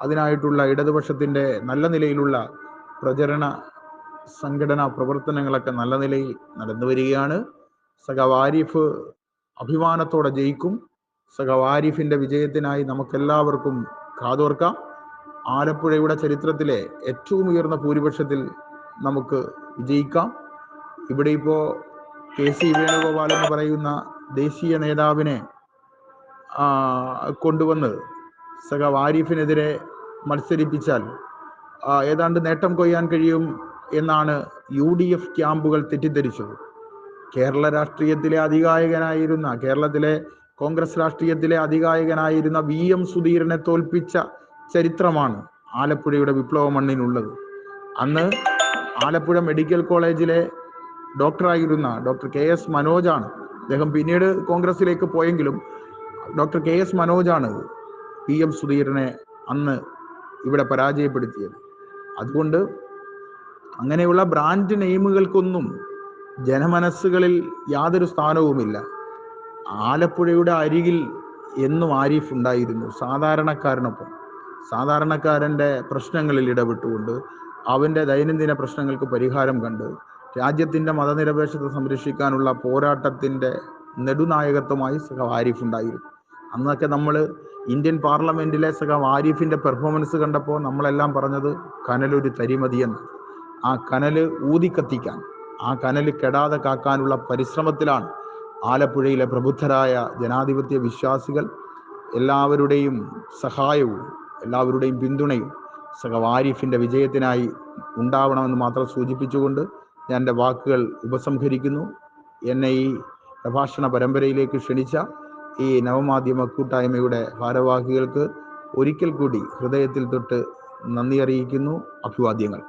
അതിനായിട്ടുള്ള ഇടതുപക്ഷത്തിന്റെ നല്ല നിലയിലുള്ള പ്രചരണ സംഘടനാ പ്രവർത്തനങ്ങളൊക്കെ നല്ല നിലയിൽ നടന്നു വരികയാണ്. ആരിഫ് അഭിമാനത്തോടെ ജയിക്കും. ആരിഫിന്റെ വിജയത്തിനായി നമുക്കെല്ലാവർക്കും കാതോർക്കാം. ആലപ്പുഴയുടെ ചരിത്രത്തിലെ ഏറ്റവും ഉയർന്ന ഭൂരിപക്ഷത്തിൽ നമുക്ക് വിജയിക്കാം. ഇവിടെ ഇപ്പോൾ KC വേണുഗോപാൽ എന്ന് പറയുന്ന ദേശീയ നേതാവിനെ കൊണ്ടുവന്ന് ആരിഫിനെതിരെ മത്സരിപ്പിച്ചാൽ ഏതാണ്ട് നേട്ടം കൊയ്യാൻ കഴിയും എന്നാണ് UDF ക്യാമ്പുകൾ തെറ്റിദ്ധരിച്ചത്. കേരള രാഷ്ട്രീയത്തിലെ അതികായകനായിരുന്ന, കേരളത്തിലെ കോൺഗ്രസ് രാഷ്ട്രീയത്തിലെ അതികായകനായിരുന്ന VM സുധീരനെ തോൽപ്പിച്ച ചരിത്രമാണ് ആലപ്പുഴയുടെ വിപ്ലവ മണ്ണിനുള്ളത്. അന്ന് ആലപ്പുഴ മെഡിക്കൽ കോളേജിലെ ഡോക്ടറായിരുന്ന ഡോക്ടർ KS മനോജാണ്, അദ്ദേഹം പിന്നീട് കോൺഗ്രസിലേക്ക് പോയെങ്കിലും ഡോക്ടർ KS മനോജാണ് VM സുധീരനെ അന്ന് ഇവിടെ പരാജയപ്പെടുത്തിയത്. അതുകൊണ്ട് അങ്ങനെയുള്ള ബ്രാൻഡ് നെയിമുകൾക്കൊന്നും ജനമനസ്സുകളിൽ യാതൊരു സ്ഥാനവുമില്ല. ആലപ്പുഴയുടെ അരികിൽ എന്നും ആരിഫ് ഉണ്ടായിരുന്നു, സാധാരണക്കാരനൊപ്പം. സാധാരണക്കാരൻ്റെ പ്രശ്നങ്ങളിൽ ഇടപെട്ടുകൊണ്ട് അവൻ്റെ ദൈനംദിന പ്രശ്നങ്ങൾക്ക് പരിഹാരം കണ്ട് രാജ്യത്തിൻ്റെ മതനിരപേക്ഷത സംരക്ഷിക്കാനുള്ള പോരാട്ടത്തിൻ്റെ നെടുനായകത്വമായി സഖാവ് ആരിഫ് ഉണ്ടായിരുന്നു. അന്നൊക്കെ നമ്മൾ ഇന്ത്യൻ പാർലമെൻറ്റിലെ സഖാവ് ആരിഫിൻ്റെ പെർഫോമൻസ് കണ്ടപ്പോൾ നമ്മളെല്ലാം പറഞ്ഞത് കനലൊരു തരിമതിയെന്ന്. ആ കനൽ ഊതിക്കത്തിക്കാൻ, ആ കനൽ കെടാതെ കാക്കാനുള്ള പരിശ്രമത്തിലാണ് ആലപ്പുഴയിലെ പ്രബുദ്ധരായ ജനാധിപത്യ വിശ്വാസികൾ. എല്ലാവരുടെയും സഹായവും എല്ലാവരുടെയും പിന്തുണയും സഖാവ് ആരിഫിൻ്റെ വിജയത്തിനായി ഉണ്ടാവണമെന്ന് മാത്രം സൂചിപ്പിച്ചുകൊണ്ട് ഞാൻ എൻ്റെ വാക്കുകൾ ഉപസംഹരിക്കുന്നു. എന്നെ ഈ പ്രഭാഷണ പരമ്പരയിലേക്ക് ക്ഷണിച്ച ഈ നവമാധ്യമ കൂട്ടായ്മയുടെ ഭാരവാഹികൾക്ക് ഒരിക്കൽ കൂടി ഹൃദയത്തിൽ തൊട്ട് നന്ദി അറിയിക്കുന്നു. അഭിവാദ്യങ്ങൾ.